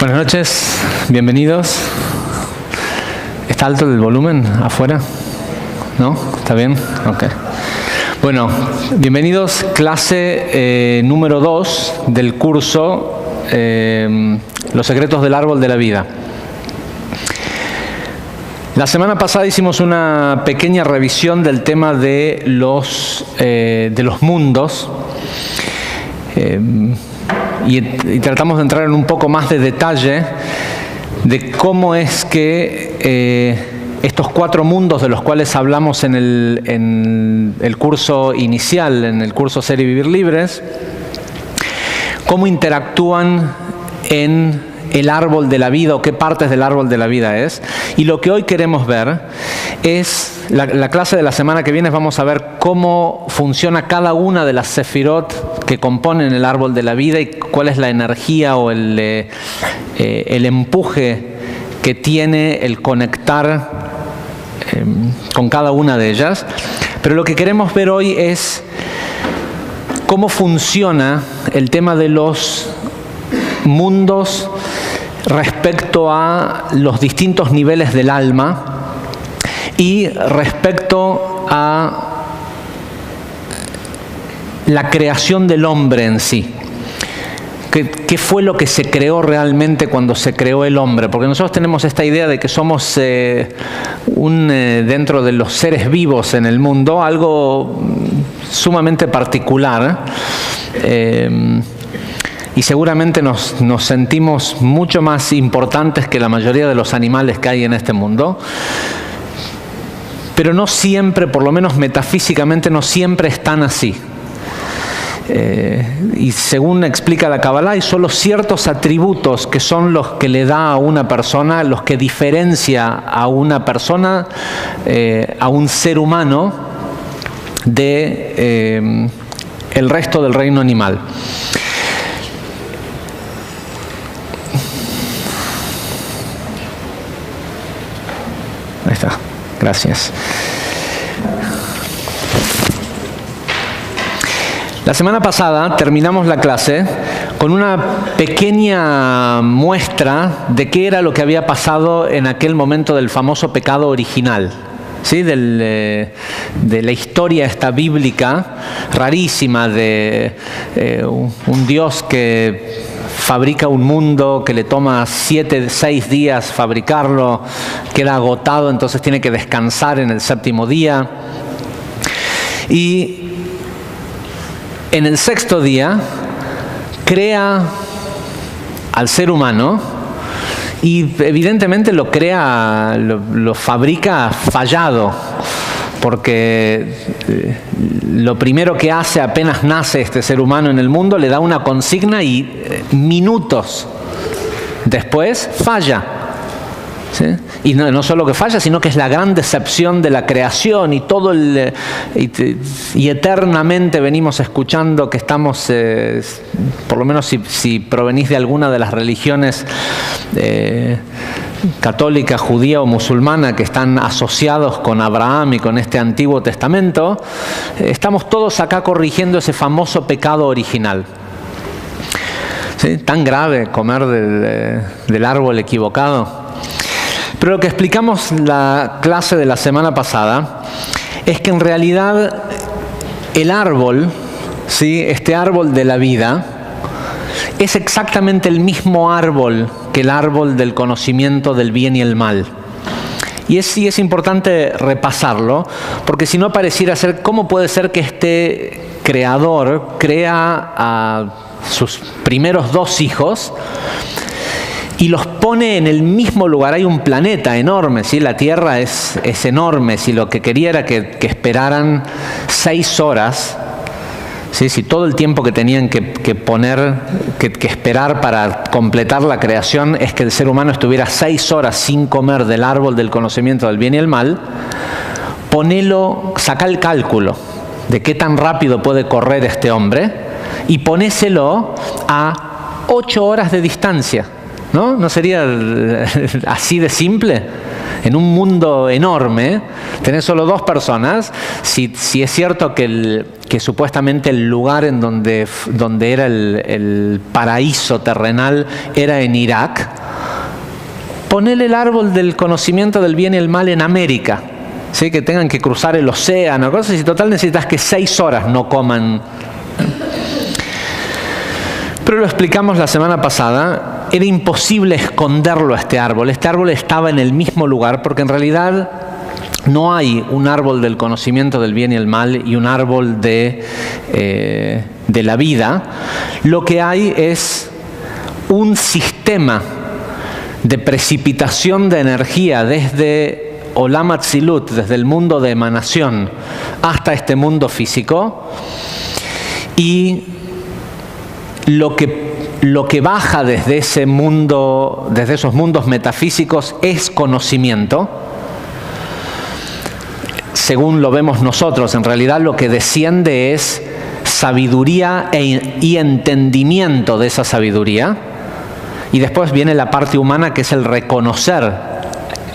Buenas noches, bienvenidos. ¿Está alto el volumen afuera? ¿No? ¿Está bien? Ok. Bueno, bienvenidos, clase número 2 del curso Los secretos del árbol de la vida. La semana pasada hicimos una pequeña revisión del tema de los mundos y tratamos de entrar en un poco más de detalle de cómo es que estos 4 mundos de los cuales hablamos en el curso inicial, en el curso Ser y Vivir Libres, cómo interactúan en el árbol de la vida o qué partes del árbol de la vida es. Y lo que hoy queremos ver es, la clase de la semana que viene vamos a ver cómo funciona cada una de las sefirot que componen el árbol de la vida y cuál es la energía o el empuje que tiene el conectar con cada una de ellas. Pero lo que queremos ver hoy es cómo funciona el tema de los mundos respecto a los distintos niveles del alma y respecto a la creación del hombre en sí. ¿Qué fue lo que se creó realmente cuando se creó el hombre? Porque nosotros tenemos esta idea de que somos dentro de los seres vivos en el mundo, algo sumamente particular. Y seguramente nos sentimos mucho más importantes que la mayoría de los animales que hay en este mundo. Pero no siempre, por lo menos metafísicamente, no siempre están así. Y según explica la Kabbalah, hay solo ciertos atributos que son los que le da a una persona, los que diferencia a una persona, a un ser humano, de el resto del reino animal. Ahí está. Gracias. La semana pasada terminamos la clase con una pequeña muestra de qué era lo que había pasado en aquel momento del famoso pecado original, ¿sí? De la historia esta bíblica rarísima de un Dios que fabrica un mundo que le toma 6 días fabricarlo, queda agotado, entonces tiene que descansar en el 7º día. Y en el 6º día crea al ser humano y evidentemente lo fabrica fallado, porque lo primero que hace apenas nace este ser humano en el mundo, le da una consigna y minutos después falla. ¿Sí? Y no solo que falla, sino que es la gran decepción de la creación y todo y eternamente venimos escuchando que estamos, por lo menos si provenís de alguna de las religiones católica, judía o musulmana que están asociados con Abraham y con este Antiguo Testamento, estamos todos acá corrigiendo ese famoso pecado original. ¿Sí? Tan grave comer del árbol equivocado. Pero lo que explicamos la clase de la semana pasada es que en realidad el árbol, ¿sí? Este árbol de la vida, es exactamente el mismo árbol que el árbol del conocimiento del bien y el mal. Y es importante repasarlo, porque si no pareciera ser, ¿cómo puede ser que este creador crea a sus primeros 2 hijos y los pone en el mismo lugar? Hay un planeta enorme, ¿sí? La Tierra es enorme. Si lo que quería era que esperaran 6 horas, ¿sí? Si todo el tiempo que tenían que esperar para completar la creación es que el ser humano estuviera 6 horas sin comer del árbol del conocimiento del bien y el mal, saca el cálculo de qué tan rápido puede correr este hombre y ponéselo a 8 horas de distancia. ¿no? ¿No sería así de simple? En un mundo enorme, tener solo 2 personas, si es cierto que supuestamente el lugar en donde era el paraíso terrenal era en Irak, ponele el árbol del conocimiento del bien y el mal en América, ¿sí? Que tengan que cruzar el océano, cosas, y total necesitas que 6 horas no coman. Pero lo explicamos la semana pasada, era imposible esconderlo a este árbol. Este árbol estaba en el mismo lugar porque en realidad no hay un árbol del conocimiento del bien y el mal y un árbol de la vida. Lo que hay es un sistema de precipitación de energía desde Olam Atzilut, desde el mundo de emanación hasta este mundo físico, y lo que baja desde ese mundo, desde esos mundos metafísicos, es conocimiento. Según lo vemos nosotros, en realidad lo que desciende es sabiduría y entendimiento de esa sabiduría. Y después viene la parte humana, que es el reconocer.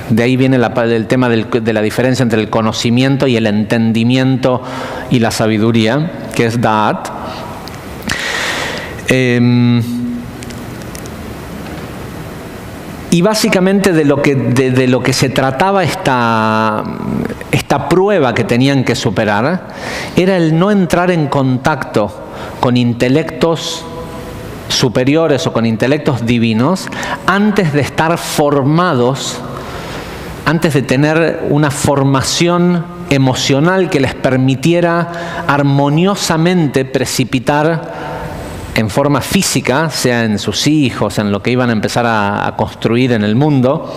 De ahí viene el tema de la diferencia entre el conocimiento y el entendimiento y la sabiduría, que es Da'at. Y básicamente de lo que se trataba esta prueba que tenían que superar era el no entrar en contacto con intelectos superiores o con intelectos divinos antes de estar formados, antes de tener una formación emocional que les permitiera armoniosamente precipitar en forma física, sea en sus hijos, en lo que iban a empezar a construir en el mundo,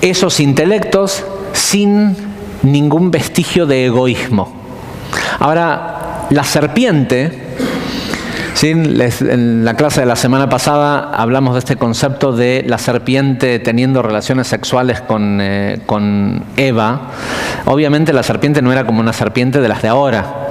esos intelectos sin ningún vestigio de egoísmo. Ahora, la serpiente, ¿sí? En la clase de la semana pasada hablamos de este concepto de la serpiente teniendo relaciones sexuales con Eva. Obviamente la serpiente no era como una serpiente de las de ahora,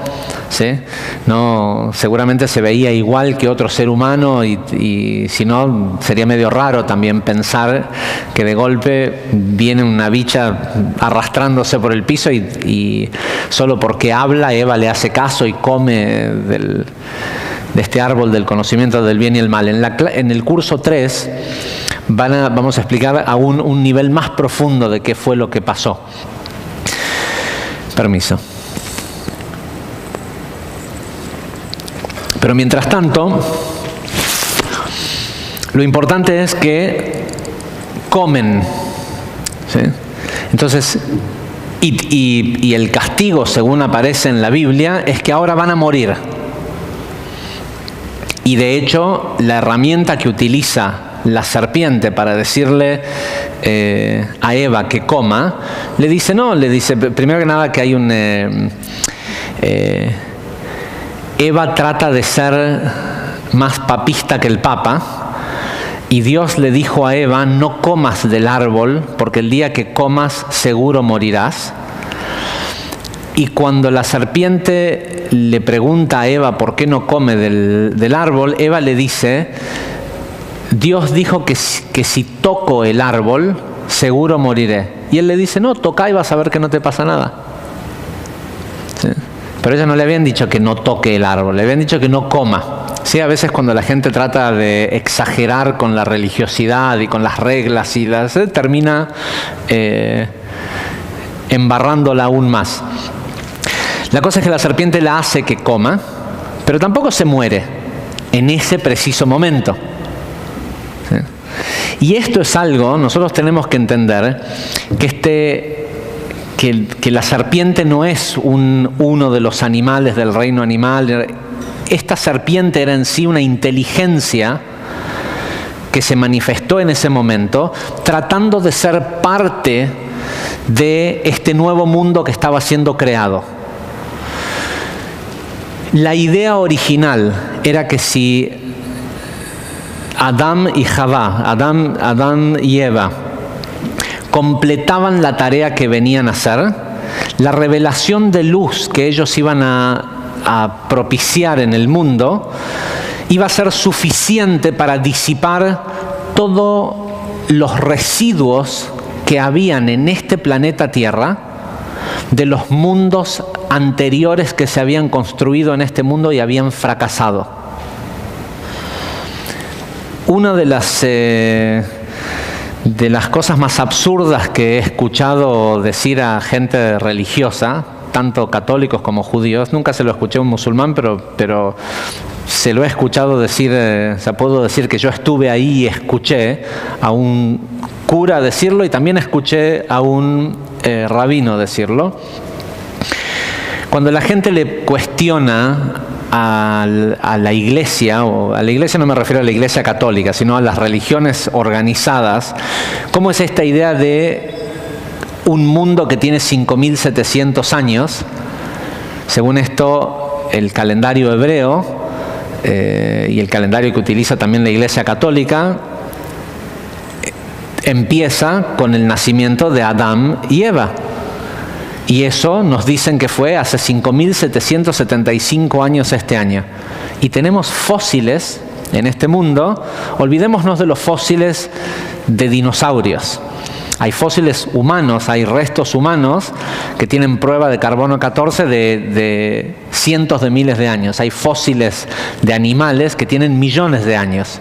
¿sí? No, seguramente se veía igual que otro ser humano y si no, sería medio raro también pensar que de golpe viene una bicha arrastrándose por el piso y solo porque habla, Eva le hace caso y come de este árbol del conocimiento del bien y el mal. En el curso 3 vamos a explicar a un nivel más profundo de qué fue lo que pasó. Permiso. Pero mientras tanto, lo importante es que comen, ¿sí? Entonces, y el castigo, según aparece en la Biblia, es que ahora van a morir. Y de hecho, la herramienta que utiliza la serpiente para decirle a Eva que coma, le dice primero que nada que hay un... Eva trata de ser más papista que el Papa y Dios le dijo a Eva: no comas del árbol porque el día que comas seguro morirás. Y cuando la serpiente le pregunta a Eva por qué no come del árbol, Eva le dice: Dios dijo que si toco el árbol seguro moriré. Y él le dice: no, toca y vas a ver que no te pasa nada. ¿Sí? Pero ellos no le habían dicho que no toque el árbol, le habían dicho que no coma. Sí, a veces cuando la gente trata de exagerar con la religiosidad y con las reglas termina embarrándola aún más. La cosa es que la serpiente la hace que coma, pero tampoco se muere en ese preciso momento. ¿Sí? Y esto es algo, nosotros tenemos que entender que la serpiente no es uno de los animales del reino animal. Esta serpiente era en sí una inteligencia que se manifestó en ese momento, tratando de ser parte de este nuevo mundo que estaba siendo creado. La idea original era que si Adán y Javá, Adán y Eva, completaban la tarea que venían a hacer, la revelación de luz que ellos iban a propiciar en el mundo iba a ser suficiente para disipar todos los residuos que habían en este planeta Tierra de los mundos anteriores que se habían construido en este mundo y habían fracasado. Una de las cosas más absurdas que he escuchado decir a gente religiosa, tanto católicos como judíos, nunca se lo escuché a un musulmán, pero se lo he escuchado decir, puedo decir que yo estuve ahí y escuché a un cura decirlo y también escuché a un rabino decirlo. Cuando la gente le cuestiona a la iglesia, o a la iglesia no me refiero a la iglesia católica, sino a las religiones organizadas, ¿cómo es esta idea de un mundo que tiene 5.700 años? Según esto, el calendario hebreo y el calendario que utiliza también la iglesia católica empieza con el nacimiento de Adán y Eva. Y eso nos dicen que fue hace 5.775 años este año. Y tenemos fósiles en este mundo. Olvidémonos de los fósiles de dinosaurios. Hay fósiles humanos, hay restos humanos que tienen prueba de carbono 14 de cientos de miles de años. Hay fósiles de animales que tienen millones de años.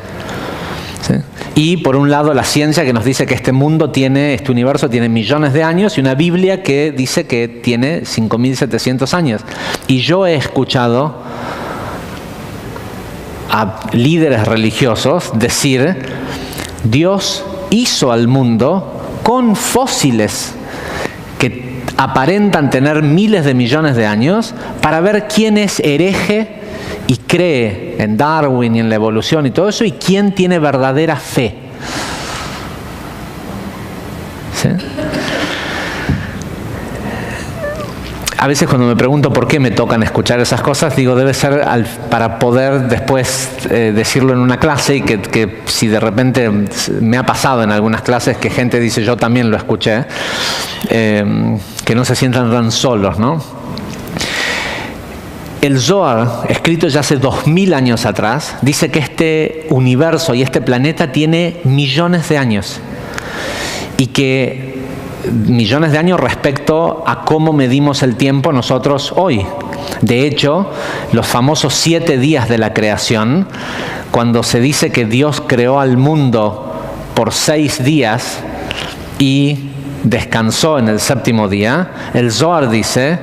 ¿Sí? Y por un lado la ciencia que nos dice que este universo tiene millones de años, y una Biblia que dice que tiene 5.700 años. Y yo he escuchado a líderes religiosos decir: Dios hizo al mundo con fósiles que aparentan tener miles de millones de años para ver quién es hereje y cree en Darwin y en la evolución y todo eso, y quién tiene verdadera fe. ¿Sí? A veces cuando me pregunto por qué me tocan escuchar esas cosas, digo, debe ser para poder después decirlo en una clase, y que si de repente me ha pasado en algunas clases que gente dice yo también lo escuché, que no se sientan tan solos, ¿no? El Zohar, escrito ya hace 2000 años atrás, dice que este universo y este planeta tiene millones de años. Y que millones de años respecto a cómo medimos el tiempo nosotros hoy. De hecho, los famosos 7 días de la creación, cuando se dice que Dios creó al mundo por 6 días y descansó en el 7º día, el Zohar dice,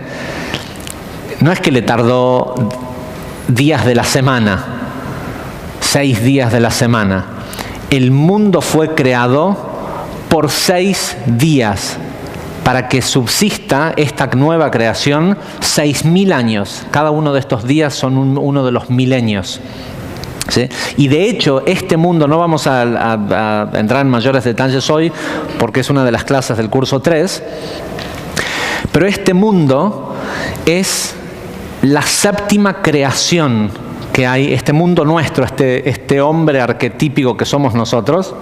no es que le tardó días de la semana, 6 días de la semana. El mundo fue creado por 6 días para que subsista esta nueva creación 6.000 años. Cada uno de estos días son uno de los milenios. ¿Sí? Y de hecho, este mundo, no vamos a entrar en mayores detalles hoy porque es una de las clases del curso 3, pero este mundo es la 7ª creación que hay, este mundo nuestro, este hombre arquetípico que somos nosotros.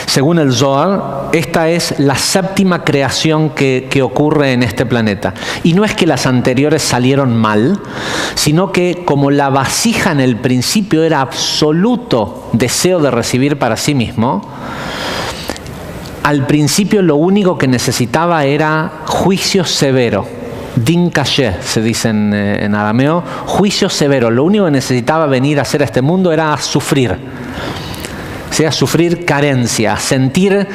Según el Zohar, esta es la 7ª creación que ocurre en este planeta. Y no es que las anteriores salieron mal, sino que como la vasija en el principio era absoluto deseo de recibir para sí mismo, al principio lo único que necesitaba era juicio severo. Din kashe, se dice en arameo, juicio severo. Lo único que necesitaba venir a hacer a este mundo era a sufrir. O sea, sufrir carencia, sentir,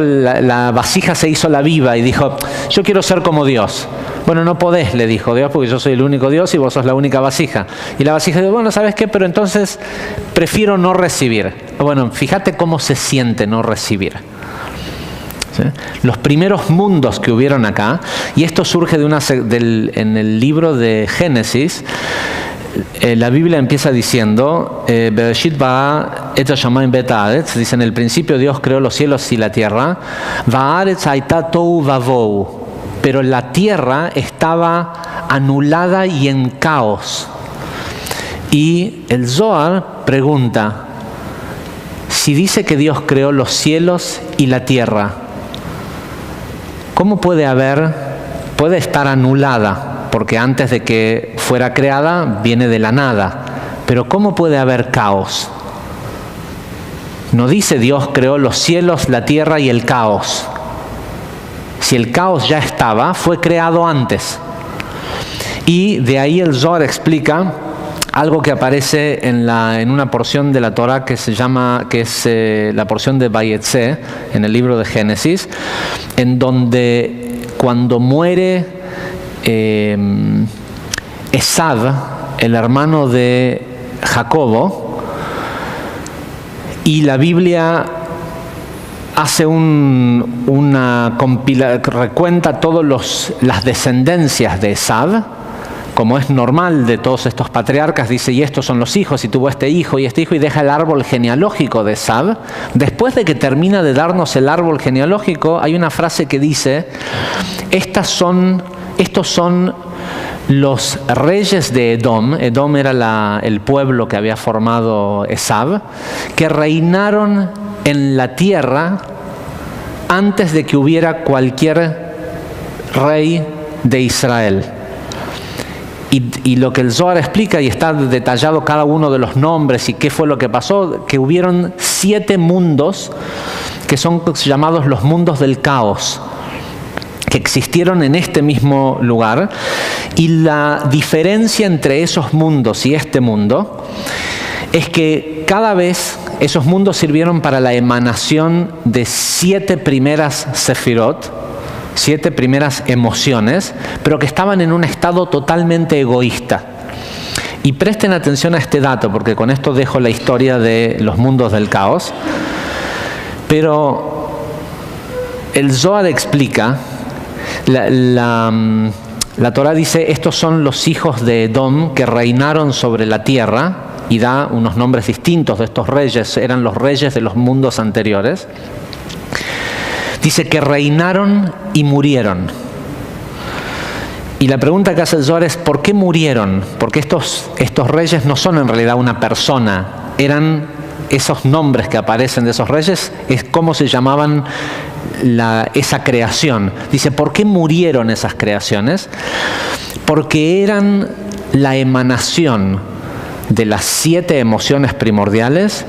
la vasija se hizo la viva y dijo, yo quiero ser como Dios. Bueno, no podés, le dijo Dios, porque yo soy el único Dios y vos sos la única vasija. Y la vasija dijo, bueno, ¿sabes qué? Pero entonces prefiero no recibir. Bueno, fíjate cómo se siente no recibir. ¿Sí? Los primeros mundos que hubieron acá, y esto surge en el libro de Génesis. La Biblia empieza diciendo, Bereshit bara et hashamayim ve'et haaretz, dice, en el principio Dios creó los cielos y la tierra, va'aretz hayta tohu vavohu, pero la tierra estaba anulada y en caos. Y el Zohar pregunta, si dice que Dios creó los cielos y la tierra, ¿cómo puede estar anulada? porque antes de que fuera creada viene de la nada. Pero ¿cómo puede haber caos? No dice Dios creó los cielos, la tierra y el caos. Si el caos ya estaba, fue creado antes. Y de ahí el Zohar explica algo que aparece en una porción de la Torah que es la porción de Vayetze, en el libro de Génesis, en donde cuando muere Esav, el hermano de Jacobo, y la Biblia hace recuenta todas las descendencias de Esav, como es normal de todos estos patriarcas, dice, y estos son los hijos, y tuvo este hijo, y deja el árbol genealógico de Esav. Después de que termina de darnos el árbol genealógico, hay una frase que dice, estos son los reyes de Edom. Edom era el pueblo que había formado Esav, que reinaron en la tierra antes de que hubiera cualquier rey de Israel. Y lo que el Zohar explica, y está detallado cada uno de los nombres y qué fue lo que pasó, que hubieron 7 mundos que son llamados los mundos del caos, que existieron en este mismo lugar. Y la diferencia entre esos mundos y este mundo es que cada vez esos mundos sirvieron para la emanación de 7 primeras sefirot, 7 primeras emociones, pero que estaban en un estado totalmente egoísta. Y presten atención a este dato, porque con esto dejo la historia de los mundos del caos. Pero el Zohar explica, la Torah dice, estos son los hijos de Edom que reinaron sobre la tierra, y da unos nombres distintos de estos reyes, eran los reyes de los mundos anteriores. Dice que reinaron y murieron. Y la pregunta que hace el Zohar es, ¿por qué murieron? Porque estos reyes no son en realidad una persona, eran esos nombres que aparecen de esos reyes, es cómo se llamaban esa creación. Dice, ¿por qué murieron esas creaciones? Porque eran la emanación de las 7 emociones primordiales,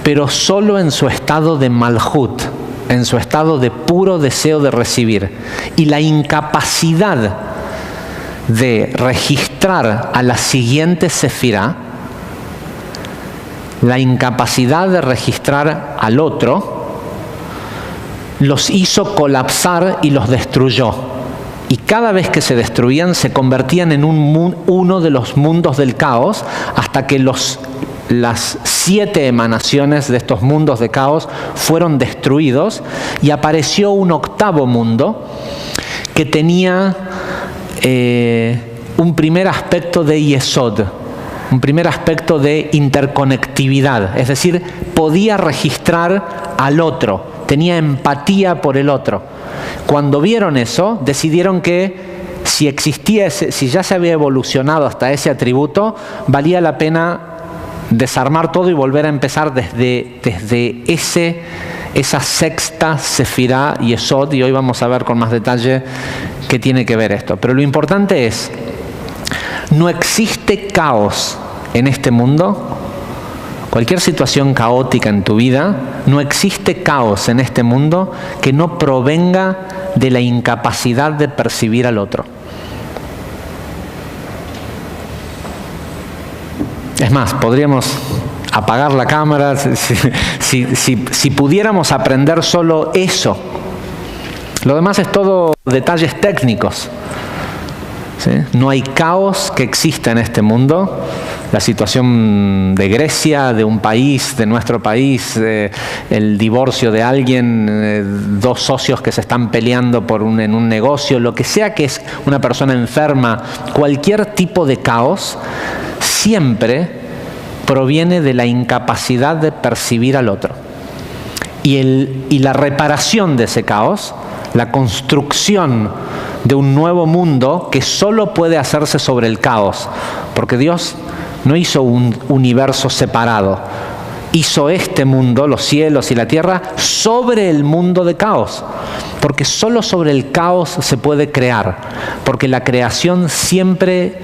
pero solo en su estado de malhut, en su estado de puro deseo de recibir. Y la incapacidad de registrar a la siguiente sefirá, la incapacidad de registrar al otro, los hizo colapsar y los destruyó. Y cada vez que se destruían, se convertían en uno de los mundos del caos, hasta que las 7 emanaciones de estos mundos de caos fueron destruidos, y apareció un 8º mundo que tenía un primer aspecto de yesod, un primer aspecto de interconectividad, es decir, podía registrar al otro, tenía empatía por el otro. Cuando vieron eso, decidieron que si ya se había evolucionado hasta ese atributo, valía la pena desarmar todo y volver a empezar desde esa 6ª sefirá yesod, y hoy vamos a ver con más detalle qué tiene que ver esto. Pero lo importante es, no existe caos en este mundo. Cualquier situación caótica en tu vida, no existe caos en este mundo que no provenga de la incapacidad de percibir al otro. Es más, podríamos apagar la cámara si pudiéramos aprender solo eso. Lo demás es todo detalles técnicos, ¿sí? No hay caos que exista en este mundo. La situación de Grecia, de un país, de nuestro país, el divorcio de alguien, 2 socios que se están peleando en un negocio, lo que sea que es una persona enferma, cualquier tipo de caos, siempre proviene de la incapacidad de percibir al otro. Y la reparación de ese caos, la construcción de un nuevo mundo que solo puede hacerse sobre el caos, porque Dios no hizo un universo separado, hizo este mundo, los cielos y la tierra, sobre el mundo de caos. Porque solo sobre el caos se puede crear. Porque la creación siempre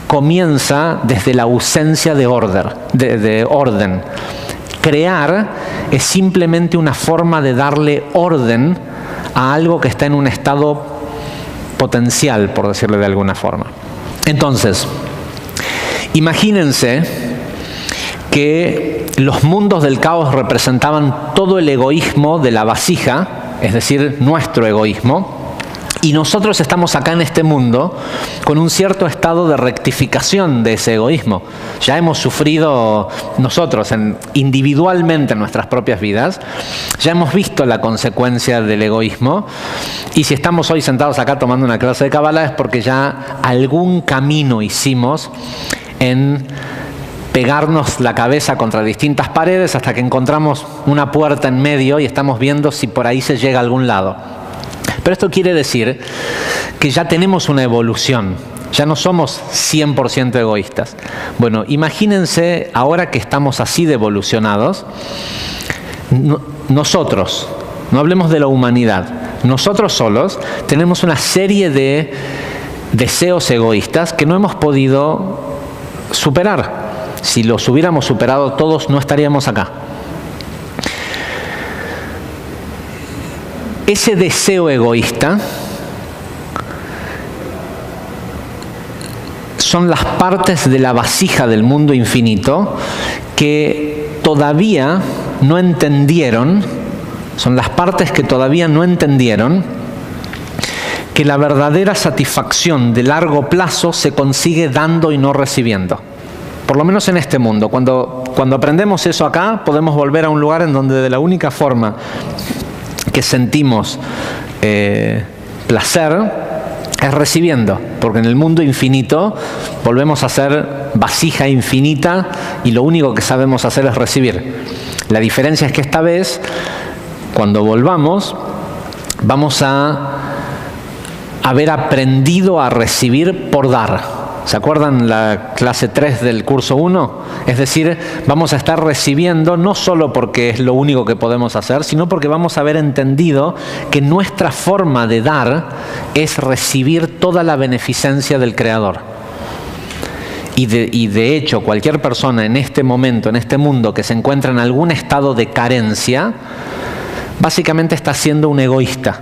comienza desde la ausencia de orden. Crear es simplemente una forma de darle orden a algo que está en un estado potencial, por decirlo de alguna forma. Entonces, imagínense que los mundos del caos representaban todo el egoísmo de la vasija, es decir, nuestro egoísmo, y nosotros estamos acá en este mundo con un cierto estado de rectificación de ese egoísmo. Ya hemos sufrido nosotros individualmente en nuestras propias vidas, ya hemos visto la consecuencia del egoísmo, y si estamos hoy sentados acá tomando una clase de Cábala es porque ya algún camino hicimos en pegarnos la cabeza contra distintas paredes hasta que encontramos una puerta en medio y estamos viendo si por ahí se llega a algún lado. Pero esto quiere decir que ya tenemos una evolución, ya no somos 100% egoístas. Bueno, imagínense ahora que estamos así de evolucionados, nosotros, no hablemos de la humanidad, nosotros solos tenemos una serie de deseos egoístas que no hemos podido superar. Si los hubiéramos superado todos, no estaríamos acá. Ese deseo egoísta son las partes de la vasija del mundo infinito que todavía no entendieron, son las partes que todavía no entendieron que la verdadera satisfacción de largo plazo se consigue dando y no recibiendo. Por lo menos en este mundo. Cuando aprendemos eso acá, podemos volver a un lugar en donde de la única forma que sentimos placer es recibiendo, porque en el mundo infinito volvemos a ser vasija infinita y lo único que sabemos hacer es recibir. La diferencia es que esta vez, cuando volvamos, vamos a haber aprendido a recibir por dar. ¿Se acuerdan la clase 3 del curso 1? Es decir, vamos a estar recibiendo no solo porque es lo único que podemos hacer, sino porque vamos a haber entendido que nuestra forma de dar es recibir toda la beneficencia del Creador. Y de hecho, cualquier persona en este momento, en este mundo, que se encuentra en algún estado de carencia, básicamente está siendo un egoísta.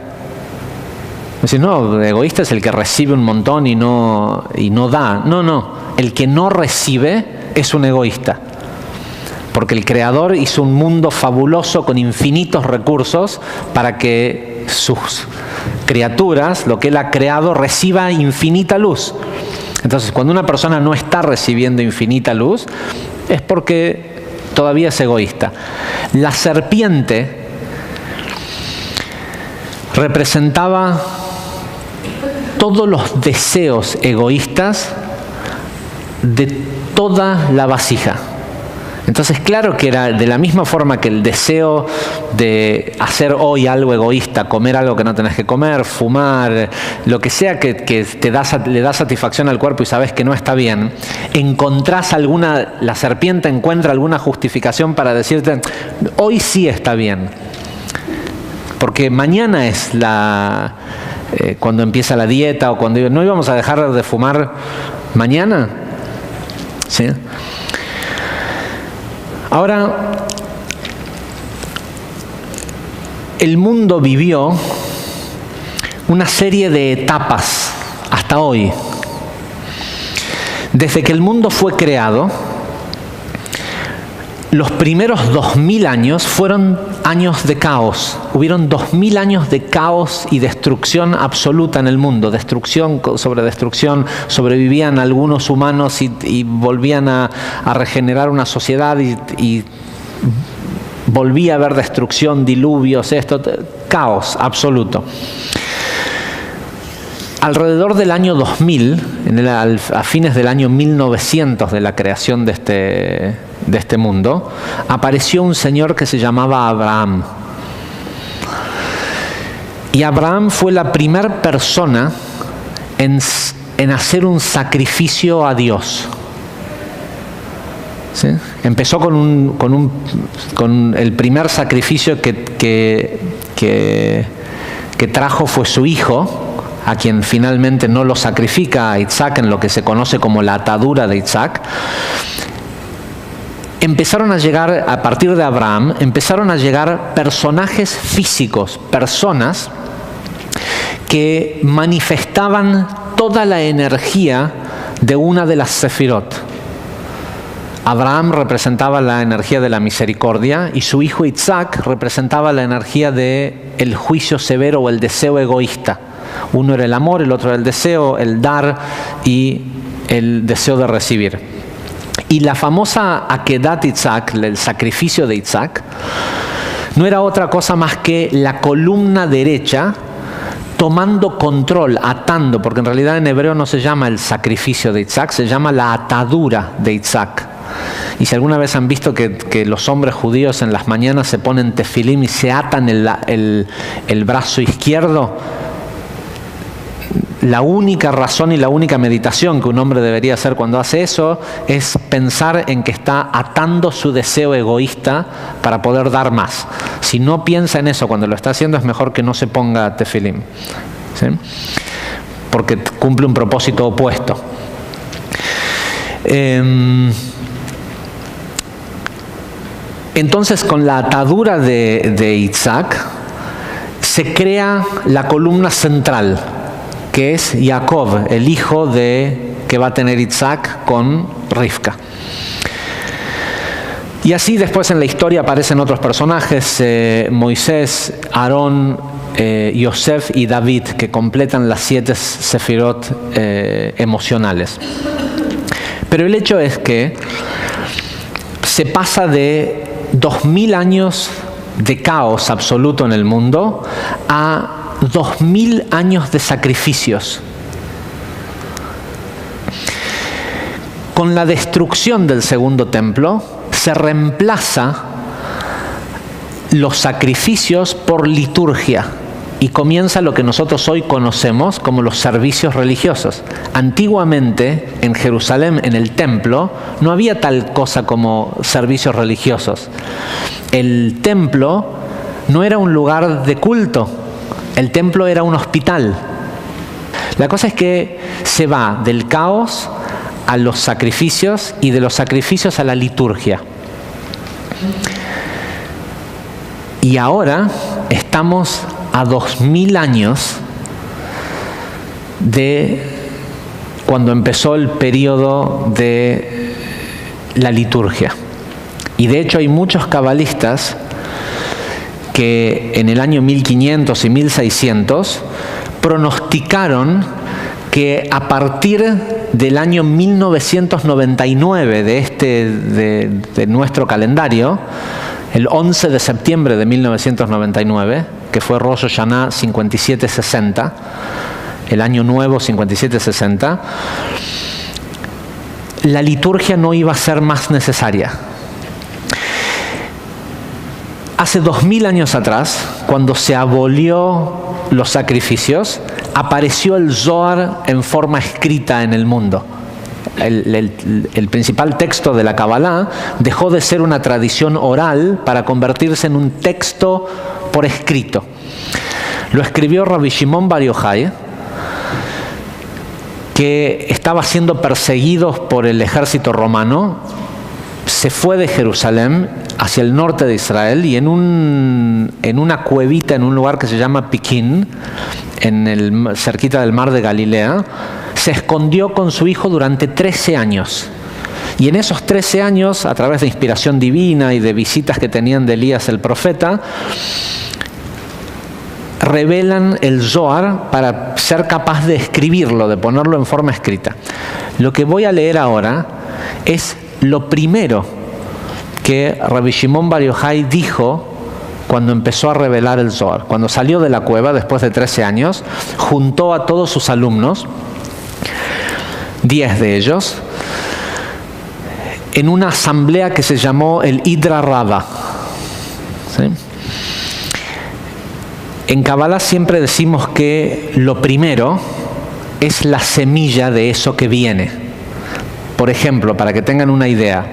Es decir, no, el egoísta es el que recibe un montón y no da. No, el que no recibe es un egoísta. Porque el Creador hizo un mundo fabuloso con infinitos recursos para que sus criaturas, lo que Él ha creado, reciba infinita luz. Entonces, cuando una persona no está recibiendo infinita luz, es porque todavía es egoísta. La serpiente representaba todos los deseos egoístas de toda la vasija. Entonces, claro que era de la misma forma que el deseo de hacer hoy algo egoísta, comer algo que no tenés que comer, fumar, lo que sea que le da satisfacción al cuerpo y sabes que no está bien, la serpiente encuentra alguna justificación para decirte, hoy sí está bien. Porque mañana es cuando empieza la dieta o cuando no íbamos a dejar de fumar mañana. ¿Sí? Ahora, el mundo vivió una serie de etapas hasta hoy. Desde que el mundo fue creado, los primeros 2000 años fueron años de caos. Hubieron 2000 años de caos y destrucción absoluta en el mundo. Destrucción sobre destrucción. Sobrevivían algunos humanos y volvían a regenerar una sociedad y volvía a haber destrucción, diluvios, caos absoluto. Alrededor del año 2000, a fines del año 1900 de la creación de este mundo, apareció un señor que se llamaba Abraham. Y Abraham fue la primera persona en hacer un sacrificio a Dios. ¿Sí? Empezó con el primer sacrificio que trajo fue su hijo, a quien finalmente no lo sacrifica a Isaac en lo que se conoce como la atadura de Isaac. Empezaron a llegar, a partir de Abraham, empezaron a llegar personajes físicos, personas que manifestaban toda la energía de una de las sefirot. Abraham representaba la energía de la misericordia y su hijo Isaac representaba la energía del juicio severo o el deseo egoísta. Uno era el amor, el otro era el deseo, el dar y el deseo de recibir. Y la famosa Akedat Isaac, el sacrificio de Isaac, no era otra cosa más que la columna derecha tomando control, atando, porque en realidad en hebreo no se llama el sacrificio de Isaac, se llama la atadura de Isaac. Y si alguna vez han visto que los hombres judíos en las mañanas se ponen tefilim y se atan el brazo izquierdo, la única razón y la única meditación que un hombre debería hacer cuando hace eso es pensar en que está atando su deseo egoísta para poder dar más. Si no piensa en eso cuando lo está haciendo, es mejor que no se ponga tefilim, ¿sí? Porque cumple un propósito opuesto. Entonces, con la atadura de Isaac, se crea la columna central, que es Jacob, el hijo que va a tener Isaac con Rivka. Y así después en la historia aparecen otros personajes, Moisés, Aarón, Yosef y David, que completan las 7 sefirot emocionales. Pero el hecho es que se pasa de 2000 años de caos absoluto en el mundo a 2000 años de sacrificios. Con la destrucción del segundo templo se reemplaza los sacrificios por liturgia y comienza lo que nosotros hoy conocemos como los servicios religiosos. Antiguamente en Jerusalén, en el templo, no había tal cosa como servicios religiosos. El templo no era un lugar de culto, el templo era un hospital. La cosa es que se va del caos a los sacrificios y de los sacrificios a la liturgia. Y ahora estamos a 2000 años de cuando empezó el periodo de la liturgia. Y de hecho hay muchos cabalistas que en el año 1500 y 1600 pronosticaron que a partir del año 1999 de nuestro calendario, el 11 de septiembre de 1999, que fue Rosh Hashanah 5760, el año nuevo 5760, la liturgia no iba a ser más necesaria. Hace 2000 años atrás, cuando se abolió los sacrificios, apareció el Zohar en forma escrita en el mundo. El principal texto de la Kabbalah dejó de ser una tradición oral para convertirse en un texto por escrito. Lo escribió Rabbi Shimon Bar Yochai, que estaba siendo perseguido por el ejército romano. Se fue de Jerusalén hacia el norte de Israel y en una cuevita, en un lugar que se llama Piquín, cerquita del mar de Galilea, se escondió con su hijo durante 13 años. Y en esos 13 años, a través de inspiración divina y de visitas que tenían de Elías el profeta, revelan el Zohar para ser capaz de escribirlo, de ponerlo en forma escrita. Lo que voy a leer ahora es lo primero que Rabbi Shimon Bar Yochai dijo cuando empezó a revelar el Zohar. Cuando salió de la cueva después de 13 años, juntó a todos sus alumnos, 10 de ellos, en una asamblea que se llamó el Hidra Rabbah. ¿Sí? En Kabbalah siempre decimos que lo primero es la semilla de eso que viene. Por ejemplo, para que tengan una idea,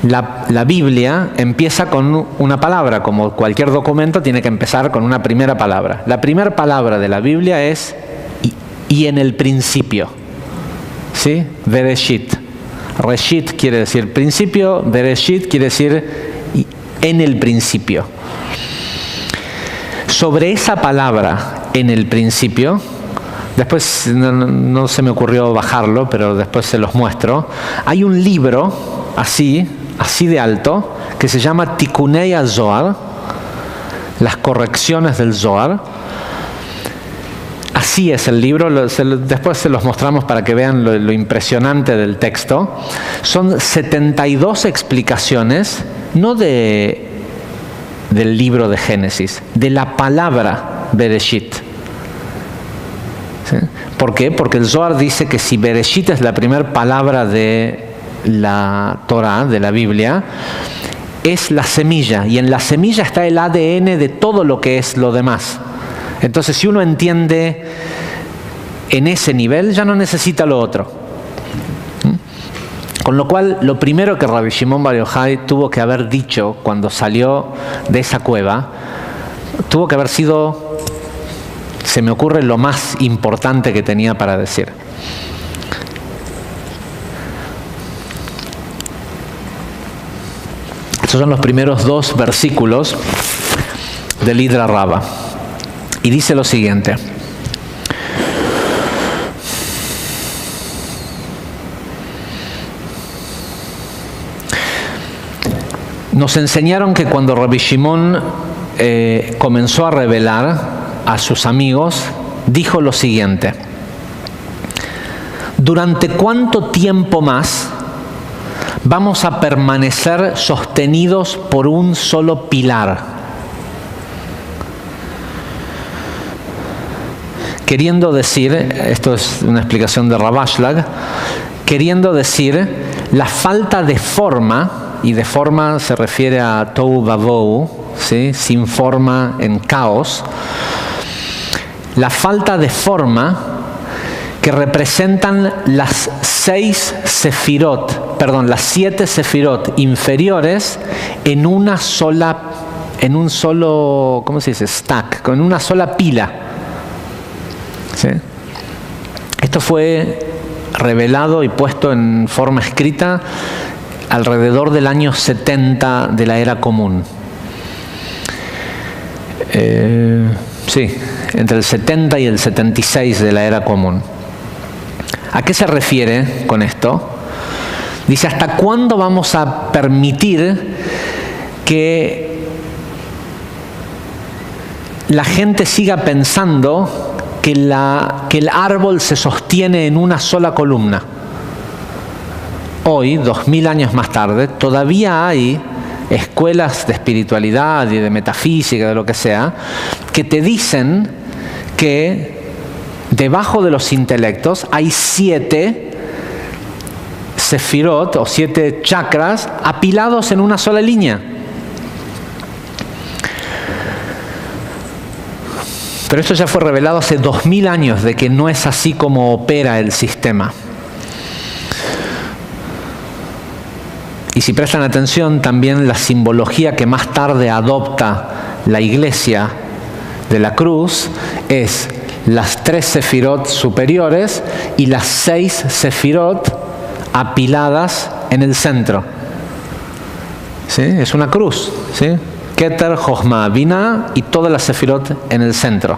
La Biblia empieza con una palabra, como cualquier documento tiene que empezar con una primera palabra. La primera palabra de la Biblia es y en el principio, ¿sí? Bereshit. Reshit quiere decir principio, Bereshit quiere decir en el principio. Sobre esa palabra, en el principio, después no se me ocurrió bajarlo, pero después se los muestro, hay un libro así de alto, que se llama Tikunei HaZohar, las correcciones del Zohar. Así es el libro, después se los mostramos para que vean lo impresionante del texto. Son 72 explicaciones, no del libro de Génesis, de la palabra Bereshit. ¿Sí? ¿Por qué? Porque el Zohar dice que si Bereshit es la primera palabra de la Torah, de la Biblia, es la semilla, y en la semilla está el ADN de todo lo que es lo demás. Entonces, si uno entiende en ese nivel, ya no necesita lo otro. Con lo cual, lo primero que Rabbi Shimon Bar Yochai tuvo que haber dicho cuando salió de esa cueva, tuvo que haber sido, se me ocurre, lo más importante que tenía para decir. Estos son los primeros 2 versículos del Idra Rabba. Y dice lo siguiente. Nos enseñaron que cuando Rabbi Shimon comenzó a revelar a sus amigos, dijo lo siguiente: ¿durante cuánto tiempo más vamos a permanecer sostenidos por un solo pilar? Queriendo decir, esto es una explicación de Rav Ashlag, queriendo decir la falta de forma, y de forma se refiere a Tohu Vavohu, ¿sí? Sin forma, en caos, la falta de forma que representan las 7 sefirot inferiores en un solo, ¿cómo se dice? Stack, en una sola pila. ¿Sí? Esto fue revelado y puesto en forma escrita alrededor del año 70 de la era común. Sí, entre el 70 y el 76 de la era común. ¿A qué se refiere con esto? Dice, ¿hasta cuándo vamos a permitir que la gente siga pensando que el árbol se sostiene en una sola columna? Hoy, 2000 años más tarde, todavía hay escuelas de espiritualidad y de metafísica, de lo que sea, que te dicen que debajo de los intelectos hay 7 sefirot o 7 chakras apilados en una sola línea. Pero esto ya fue revelado hace 2000 años de que no es así como opera el sistema. Y si prestan atención, también la simbología que más tarde adopta la Iglesia de la cruz es las 3 sefirot superiores y las 6 sefirot apiladas en el centro. ¿Sí? Es una cruz, ¿sí? Keter, Jochma, Binah y todas las sefirot en el centro.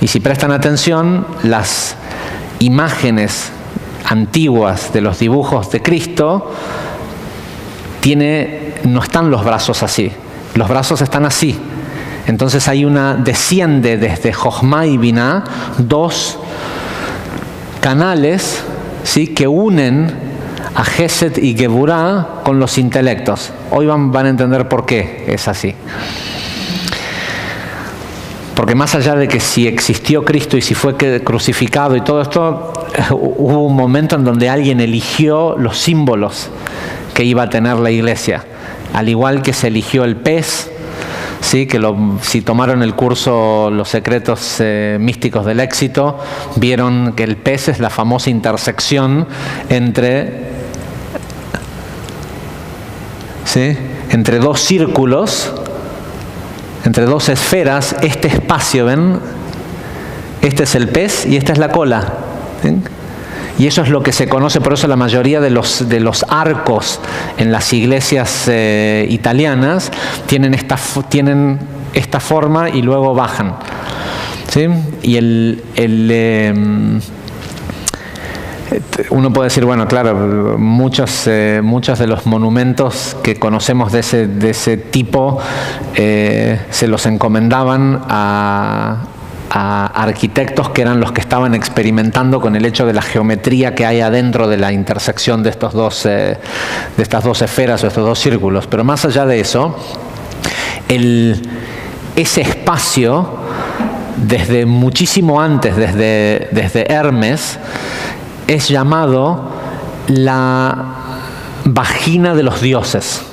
Y si prestan atención, las imágenes antiguas de los dibujos de Cristo no están los brazos así, los brazos están así. Entonces desciende desde Jochma y Binah 2 canales, ¿sí? Que unen a Gesed y Geburah con los intelectos. Hoy van a entender por qué es así. Porque más allá de que si existió Cristo y si fue crucificado y todo esto, hubo un momento en donde alguien eligió los símbolos que iba a tener la iglesia. Al igual que se eligió el pez, ¿sí? Si tomaron el curso Los secretos místicos del éxito, vieron que el pez es la famosa intersección entre ¿sí? Entre dos círculos, entre dos esferas, este espacio, ¿ven? Este es el pez y esta es la cola, ¿sí? Y eso es lo que se conoce, por eso la mayoría de los arcos en las iglesias italianas tienen esta forma y luego bajan, ¿sí? Y uno puede decir, bueno, claro, muchos de los monumentos que conocemos de ese tipo se los encomendaban a arquitectos que eran los que estaban experimentando con el hecho de la geometría que hay adentro de la intersección de estas dos esferas o estos dos círculos. Pero más allá de eso, ese espacio, desde muchísimo antes, desde Hermes, es llamado la vagina de los dioses,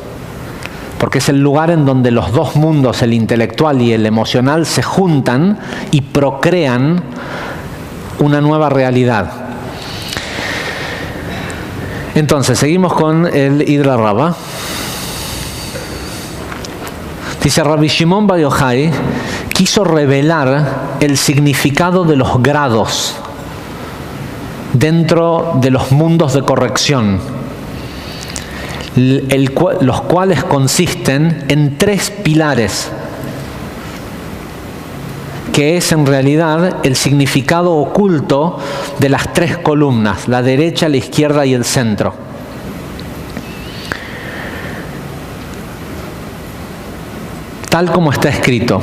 porque es el lugar en donde los dos mundos, el intelectual y el emocional, se juntan y procrean una nueva realidad. Entonces, seguimos con el Idra Rabbah. Dice, Rabbi Shimon Bar Yochai quiso revelar el significado de los grados dentro de los mundos de corrección, los cuales consisten en 3 pilares, que es en realidad el significado oculto de las 3 columnas, la derecha, la izquierda y el centro. Tal como está escrito: